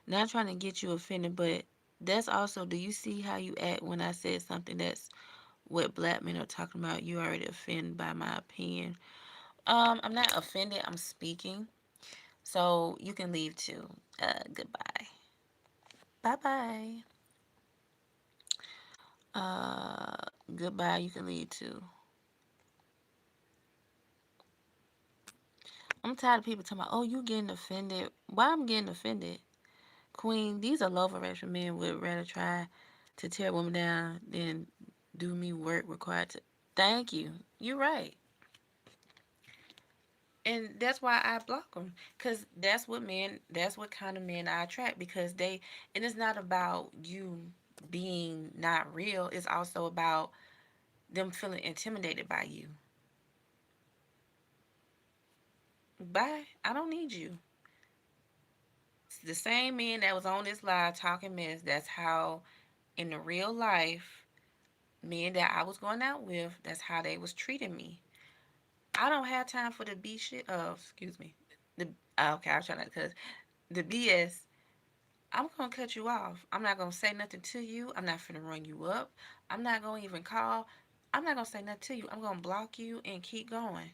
Not trying to get you offended, but that's also, do you see how you act when I said something that's what black men are talking about? You already offended by my opinion. I'm not offended. I'm speaking. So you can leave too. Goodbye. Bye bye. Uh, Goodbye. You can leave too. I'm tired of people talking about, oh, you getting offended. Why I'm getting offended? Queen, these are low vibrational men would rather try to tear a woman down than do me work required to. Thank you. You're right. And that's why I block them. Because that's what kind of men I attract. Because and it's not about you being not real. It's also about them feeling intimidated by you. Bye. I don't need you. The same men that was on this live talking mess, that's how in the real life, men that I was going out with, that's how they was treating me. I don't have time for the B shit. Excuse me. The Okay, I was trying to cause the BS. I'm gonna cut you off. I'm not gonna say nothing to you. I'm not finna run you up. I'm not gonna even call. I'm not gonna say nothing to you. I'm gonna block you and keep going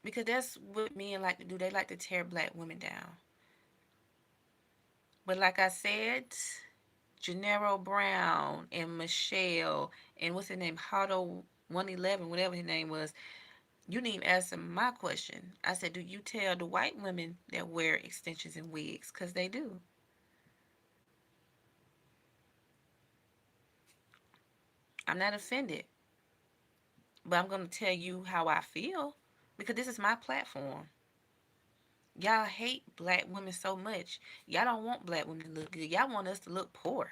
because that's what men like to do. They like to tear black women down. But like I said, Gennaro Brown and Michelle and what's his name, Hotto 111, whatever his name was, you didn't even answer my question. I said, do you tell the white women that wear extensions and wigs? Because they do. I'm not offended, but I'm going to tell you how I feel because this is my platform. Y'all hate black women so much. Y'all don't want black women to look good. Y'all want us to look poor.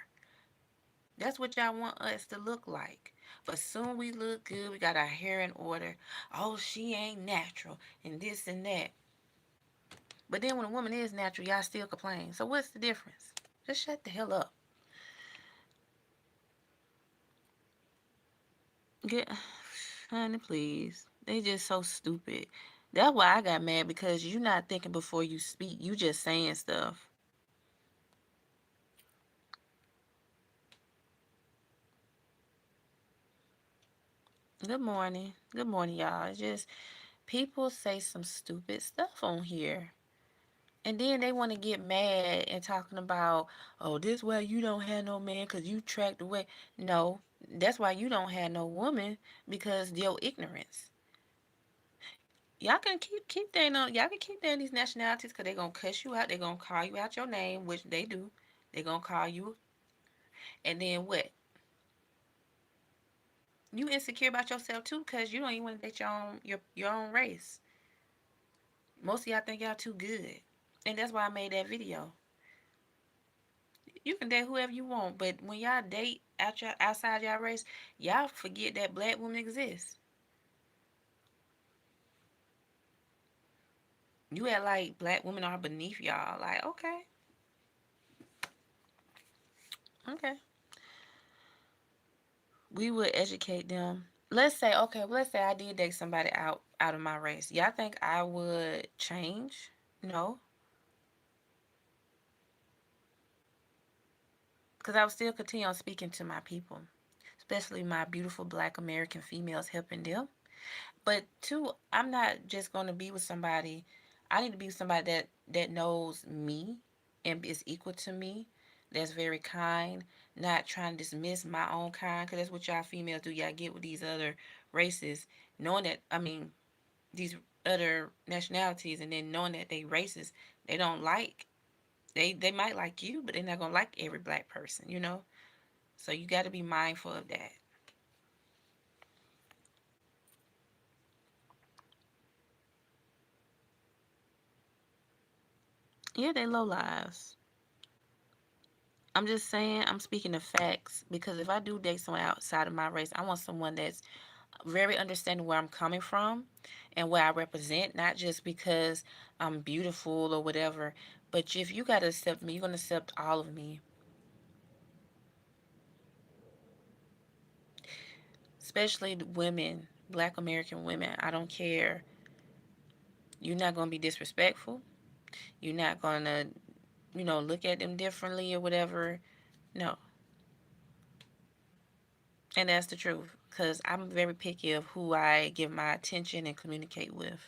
That's what y'all want us to look like. But soon we look good, we got our hair in order. Oh, she ain't natural and this and that. But then when a woman is natural, y'all still complain. So what's the difference? Just shut the hell up. Get, honey, please. They just so stupid. That's why I got mad because you not thinking before you speak. You just saying stuff. Good morning. Good morning, y'all. It's just people say some stupid stuff on here. And then they want to get mad and talking about, oh, this way you don't have no man because you tracked away. No, that's why you don't have no woman because your ignorance. Y'all can keep that on. Y'all can keep that in these nationalities because they gonna cuss you out. They gonna call you out your name, which they do. They gonna call you, and then what? You insecure about yourself too because you don't even want to date your own race. Most of y'all think y'all too good, and that's why I made that video. You can date whoever you want, but when y'all date outside y'all race, y'all forget that black women exist. You act like black women are beneath y'all. Like, okay, okay. We would educate them. Let's say, okay, let's say I did date somebody out out of my race. Y'all think I would change? No, because I would still continue on speaking to my people, especially my beautiful Black American females, helping them. But two, I'm not just going to be with somebody. I need to be with somebody that knows me and is equal to me. That's very kind, not trying to dismiss my own kind, because that's what y'all females do. Y'all get with these other races, knowing that, I mean, these other nationalities, and then knowing that they racist, they don't like, they might like you, but they're not going to like every Black person, you know? So you got to be mindful of that. Yeah, they low lives. I'm just saying, I'm speaking of facts, because if I do date someone outside of my race, I want someone that's very understanding where I'm coming from and where I represent, not just because I'm beautiful or whatever. But if you got to accept me, you're going to accept all of me, especially the women, Black American women. I don't care. You're not going to be disrespectful. You're not going to, look at them differently or whatever. No. And that's the truth, because I'm very picky of who I give my attention and communicate with.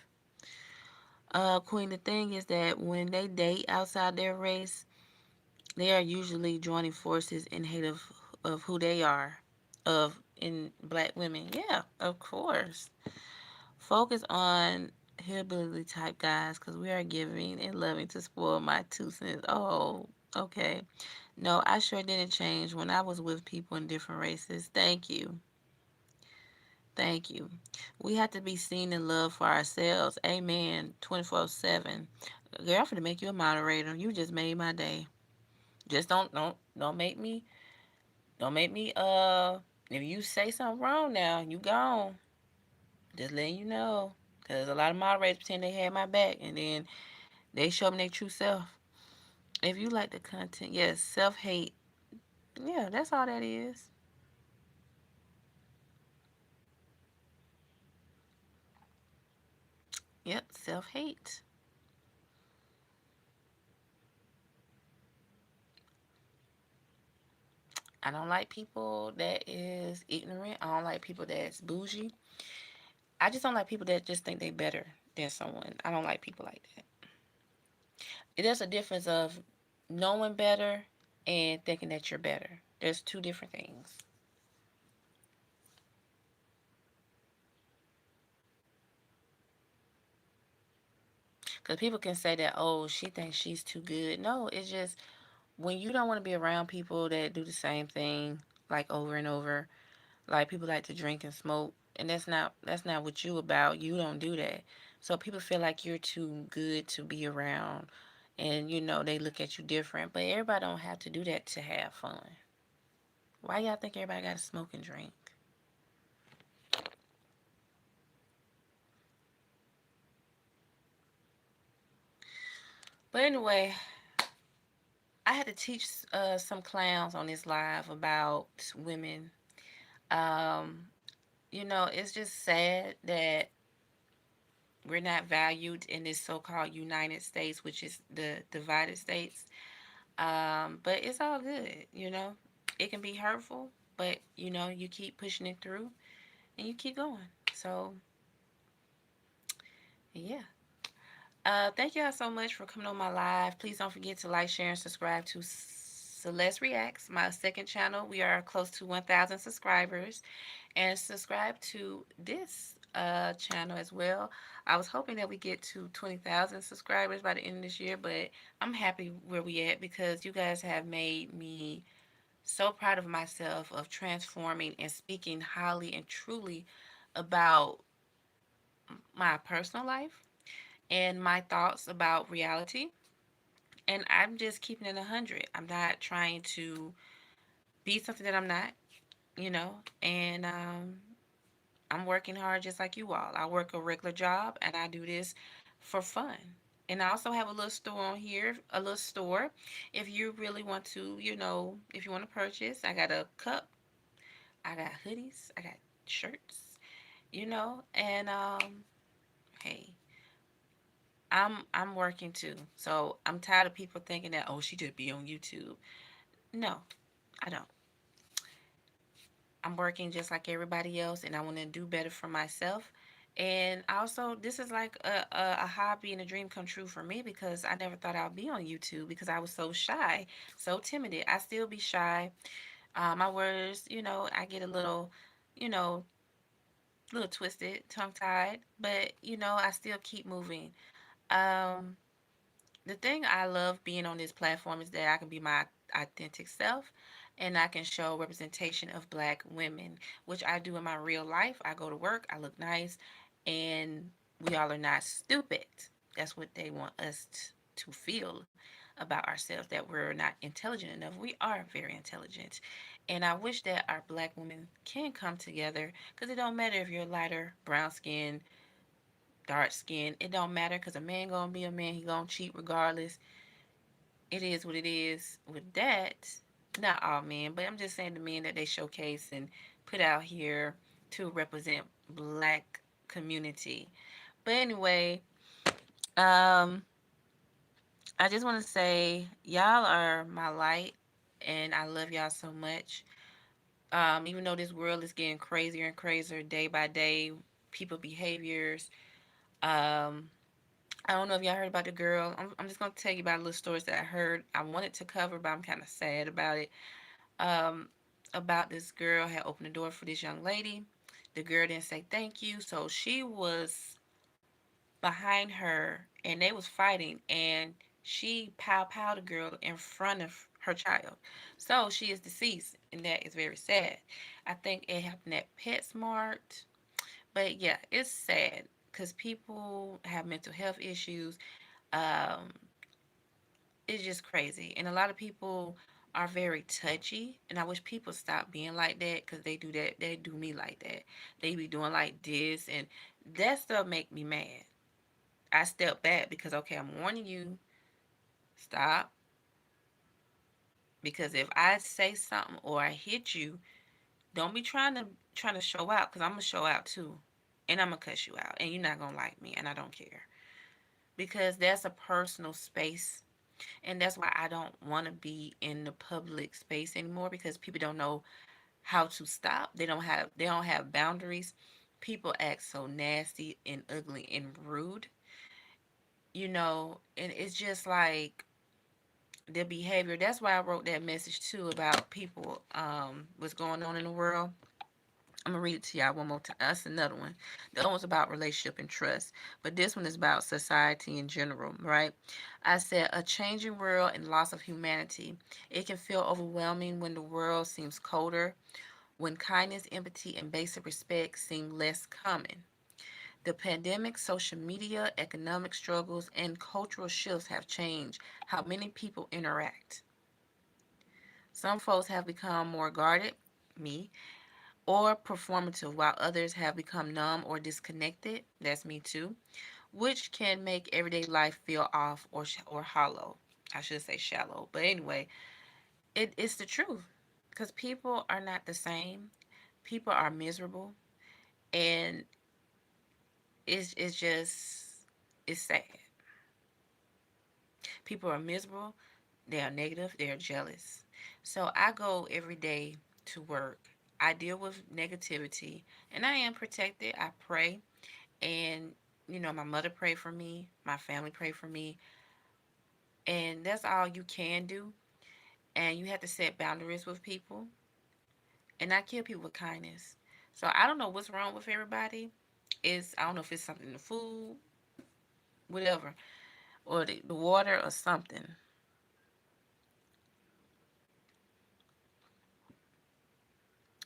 Queen, the thing is that when they date outside their race, they are usually joining forces in hate of who they are, of in Black women. Yeah, of course. Focus on hillbilly type guys, because we are giving and loving to spoil my 2 cents. Oh, okay. No, I sure didn't change when I was with people in different races. Thank you. Thank you. We have to be seen and loved for ourselves. Amen. 24/7. Girl, I'm finna make you a moderator. You just made my day. Just don't make me if you say something wrong now, you gone. Just letting you know. Cause a lot of moderators pretend they had my back and then they show me their true self. If you like the content, yes, self hate. Yeah, that's all that is. Yep, self hate. I don't like people that is ignorant. I don't like people that's bougie. I just don't like people that just think they better than someone. I don't like people like that. There's a difference of knowing better and thinking that you're better. There's two different things. Because people can say that, oh, she thinks she's too good. No, it's just when you don't want to be around people that do the same thing like over and over, like people like to drink and smoke, and that's not what you about. You don't do that. So people feel like you're too good to be around, and they look at you different. But everybody don't have to do that to have fun. Why y'all think everybody got to smoke and drink? But anyway, I had to teach some clowns on this live about women. Um, it's just sad that we're not valued in this so-called United States, which is the divided states. But it's all good. It can be hurtful, but you keep pushing it through and you keep going. So yeah. Thank y'all so much for coming on my live. Please don't forget to like, share, and subscribe to Celeste Reacts, my second channel. We are close to 1,000 subscribers. And subscribe to this channel as well. I was hoping that we get to 20,000 subscribers by the end of this year, but I'm happy where we at because you guys have made me so proud of myself of transforming and speaking highly and truly about my personal life and my thoughts about reality. And I'm just keeping it 100. I'm not trying to be something that I'm not, and I'm working hard just like you all. I work a regular job and I do this for fun. And I also have a little store on here, a little store. If you really want to, if you want to purchase, I got a cup, I got hoodies, I got shirts, and hey, I'm working too. So I'm tired of people thinking that, oh, she just be on YouTube. No, I don't. I'm working just like everybody else, and I want to do better for myself. And also, this is like a hobby and a dream come true for me because I never thought I'd be on YouTube because I was so shy, so timid. I still be shy. My words, I get a you know, little twisted, tongue tied, but I still keep moving. Um, the thing I love being on this platform is that I can be my authentic self and I can show representation of black women, which I do in my real life. I go to work, I look nice, and we all are not stupid. That's what they want us to feel about ourselves, that we're not intelligent enough. We are very intelligent. And I wish that our black women can come together because it don't matter if you're lighter, brown skin, dark skin. It don't matter because a man gonna be a man. He gonna cheat regardless. It is what it is with that. Not all men, but I'm just saying the men that they showcase and put out here to represent black community. But anyway, um, I just want to say y'all are my light, and I love y'all so much. Even though this world is getting crazier and crazier day by day, people behaviors. Um, I don't know if y'all heard about the girl. I'm just gonna tell you about little stories that I heard. I wanted to cover, but I'm kind of sad about it. Um, about this girl had opened the door for this young lady. The girl didn't say thank you, so she was behind her, and they was fighting, and she pow the girl in front of her child. So she is deceased, and that is very sad. I think it happened at PetSmart, but yeah, it's sad because people have mental health issues. Um, it's just crazy. And a lot of people are very touchy. And I wish people stop being like that because they do that. They do me like that. They be doing like this. And that stuff make me mad. I step back because, okay, I'm warning you. Stop. Because if I say something or I hit you, don't be trying to show out because I'm going to show out too. And I'm going to cuss you out. And you're not going to like me. And I don't care. Because that's a personal space. And that's why I don't want to be in the public space anymore because people don't know how to stop. They don't have boundaries. People act so nasty and ugly and rude, and it's just like the behavior. That's why I wrote that message too about people what's going on in the world. I'm gonna read it to y'all one more time. That's another one. The other one's about relationship and trust, but this one is about society in general, right? I said a changing world and loss of humanity. It can feel overwhelming when the world seems colder, when kindness, empathy, and basic respect seem less common. The pandemic, social media, economic struggles, and cultural shifts have changed how many people interact. Some folks have become more guarded, me, or performative, while others have become numb or disconnected. That's me too, which can make everyday life feel off or hollow. I should say shallow, but anyway, it's the truth because people are not the same. People are miserable, and it's just it's sad. People are miserable. They are negative. They are jealous. So I go every day to work. I deal with negativity, and I am protected. I pray. And my mother prayed for me, my family prayed for me, and that's all you can do. And you have to set boundaries with people and not kill people with kindness. So I don't know what's wrong with everybody. I don't know if it's something in the food, whatever, or the water or something.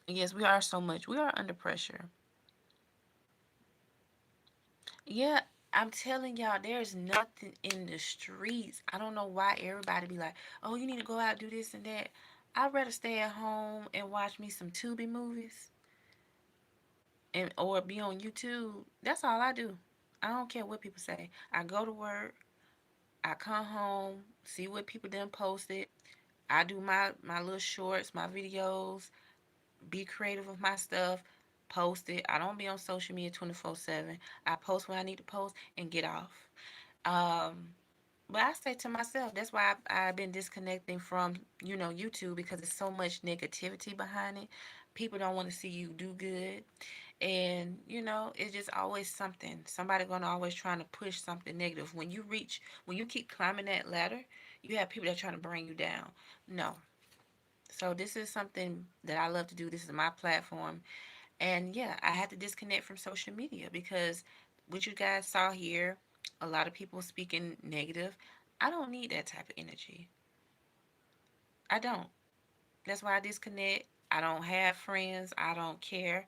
Yes, we are under pressure. Yeah, I'm telling y'all, there's nothing in the streets. I don't know why everybody be like, oh, you need to go out, do this and that. I'd rather stay at home and watch me some Tubi movies and or be on YouTube. That's all I do. I don't care what people say. I go to work, I come home, see what people done posted. I do my little shorts, my videos, be creative with my stuff. post it. I don't be on social media 24/7. I post when I need to post and get off. Um, but I say to myself, that's why I've been disconnecting from, YouTube, because there's so much negativity behind it. People don't want to see you do good. And, it's just always something. Somebody gonna always trying to push something negative. When you keep climbing that ladder, you have people that are trying to bring you down. No. So this is something that I love to do. This is my platform. And yeah, I had to disconnect from social media because what you guys saw here, a lot of people speaking negative. I don't need that type of energy. I don't. That's why I disconnect. I don't have friends. I don't care.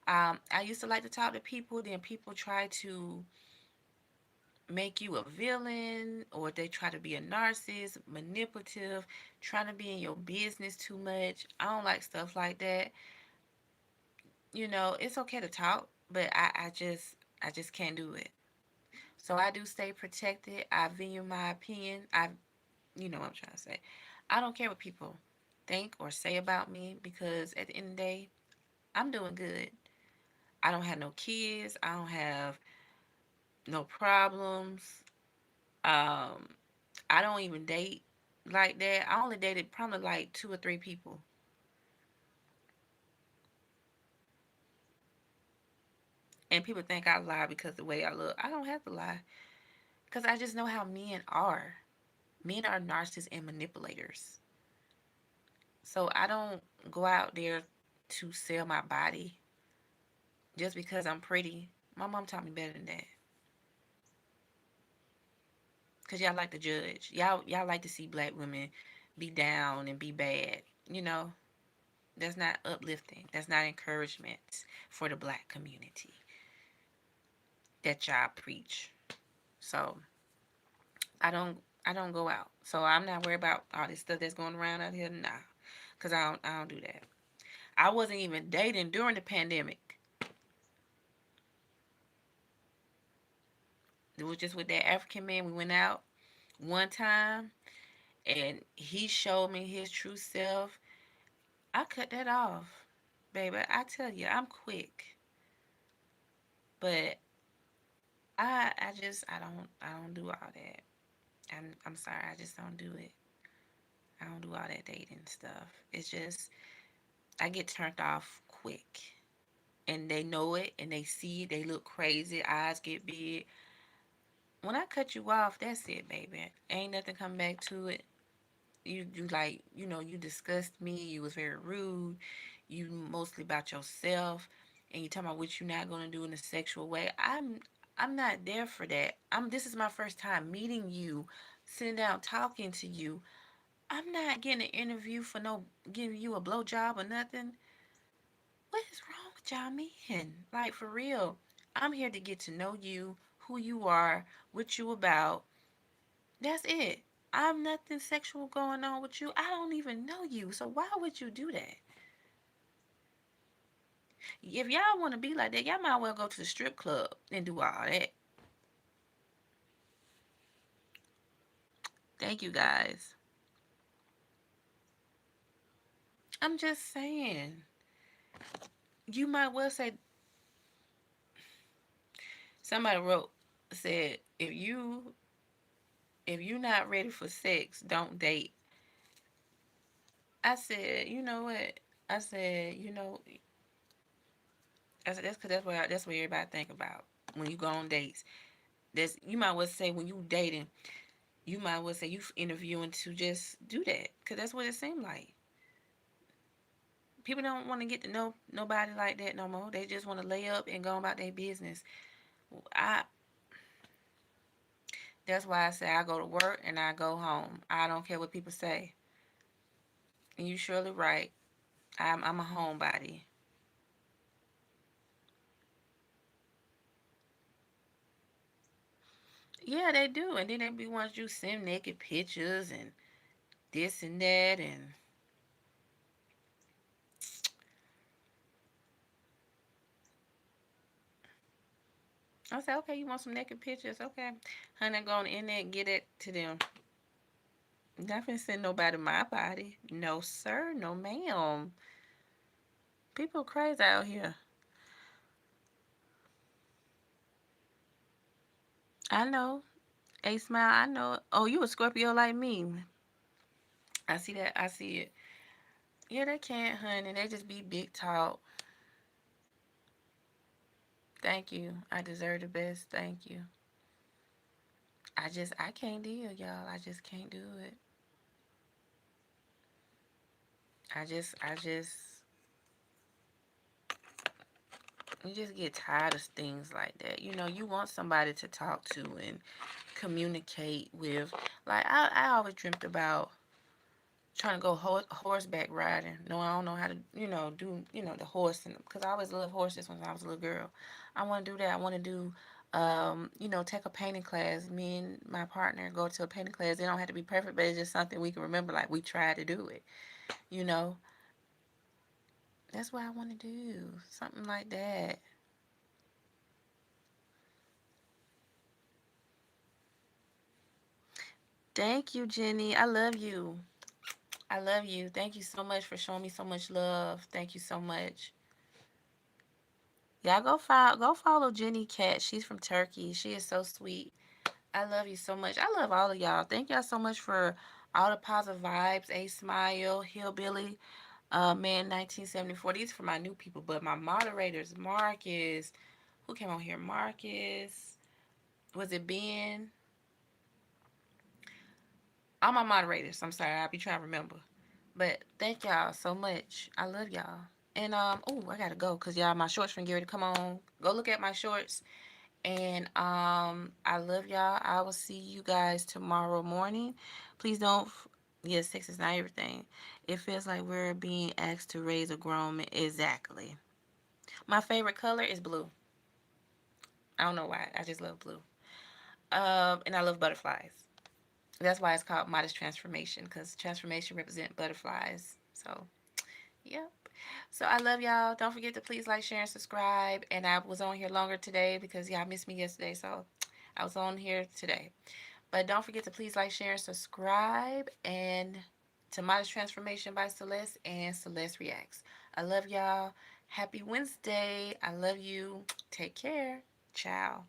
I used to like to talk to people. Then people try to make you a villain, or they try to be a narcissist, manipulative, trying to be in your business too much. I don't like stuff like that. It's okay to talk, but I just can't do it. So I do stay protected. I value my opinion. You know what I'm trying to say. I don't care what people think or say about me, because at the end of the day, I'm doing good. I don't have no kids. I don't have no problems. Um, I don't even date like that. I only dated probably like two or three people. And people think I lie because of the way I look. I don't have to lie, because I just know how men are. Men are narcissists and manipulators. So I don't go out there to sell my body just because I'm pretty. My mom taught me better than that. Cause y'all like to judge. Y'all like to see black women be down and be bad. That's not uplifting. That's not encouragement for the black community that y'all preach. So I don't go out. So I'm not worried about all this stuff that's going around out here. Nah. Cause I don't do that. I wasn't even dating during the pandemic. It was just with that African man. We went out one time and he showed me his true self. I cut that off, baby. I tell you, I'm quick. But I don't do all that. I'm sorry, I just don't do it. I don't do all that dating stuff. It's just I get turned off quick. And they know it and they see it, they look crazy, eyes get big. When I cut you off, that's it, baby. Ain't nothing come back to it. You like, you disgust me, you was very rude, you mostly about yourself, and you talking about what you're not gonna do in a sexual way. I'm not there for that. This is my first time meeting you, sitting down talking to you. I'm not getting an interview for no giving you a blowjob or nothing. What is wrong with y'all men? Like, for real. I'm here to get to know you, who you are, what you about. That's it. I'm nothing sexual going on with you. I don't even know you. So why would you do that? If y'all want to be like that, y'all might well go to the strip club and do all that. Thank you guys. I'm just saying. You might well say, somebody said, if you not ready for sex, don't date. I said, you know what? I said, that's because that's what everybody think about when you go on dates. You might well say, when you dating, you might well say you interviewing to just do that, because that's what it seemed like. People don't want to get to know nobody like that no more. They just want to lay up and go about their business. I That's why I say I go to work and I go home. I don't care what people say. And you surely right. I'm a homebody. Yeah, they do. And then they be wanting you send naked pictures and this and that. And I say, okay, you want some naked pictures? Okay. Honey, go on the internet and get it to them. Not finna send nobody my body. No, sir. No, ma'am. People crazy out here. I know. A smile, I know. Oh, you a Scorpio like me. I see that. I see it. Yeah, they can't, honey. They just be big talk. Thank you. I deserve the best. Thank you. I can't deal, y'all. I just can't do it. I just, you just get tired of things like that. You know, you want somebody to talk to and communicate with. Like, I always dreamt about trying to go horseback riding. No, I don't know how to, do, the horse. Because I always loved horses when I was a little girl. I want to do that. I want to do, take a painting class. Me and my partner go to a painting class. It don't have to be perfect, but it's just something we can remember. Like, we tried to do it, you know. That's what I want to do. Something like that. Thank you, Jenny. I love you. I love you. Thank you so much for showing me so much love. Thank you so much. Y'all go follow Jenny Cat. She's from Turkey. She is so sweet. I love you so much. I love all of y'all. Thank y'all so much for all the positive vibes. A Smile, Hillbilly, Man 1974. These are for my new people, but my moderators, Marcus, who came on here? Marcus. Was it Ben? All my moderators. I'm sorry, I'll be trying to remember. But thank y'all so much. I love y'all. And oh, I gotta go because y'all, my shorts from Gary to come on. Go look at my shorts. And I love y'all. I will see you guys tomorrow morning. Please don't. Yes, sex is not everything. It feels like we're being asked to raise a grown man. Exactly. My favorite color is blue. I don't know why. I just love blue. And I love butterflies. That's why it's called modest transformation because transformation represent butterflies. So, yep. So I love y'all. Don't forget to please like, share, and subscribe. And I was on here longer today because y'all missed me yesterday. So I was on here today. But don't forget to please like, share, and subscribe. And to Modest Transformation by Celeste and Celeste Reacts. I love y'all. Happy Wednesday. I love you. Take care. Ciao.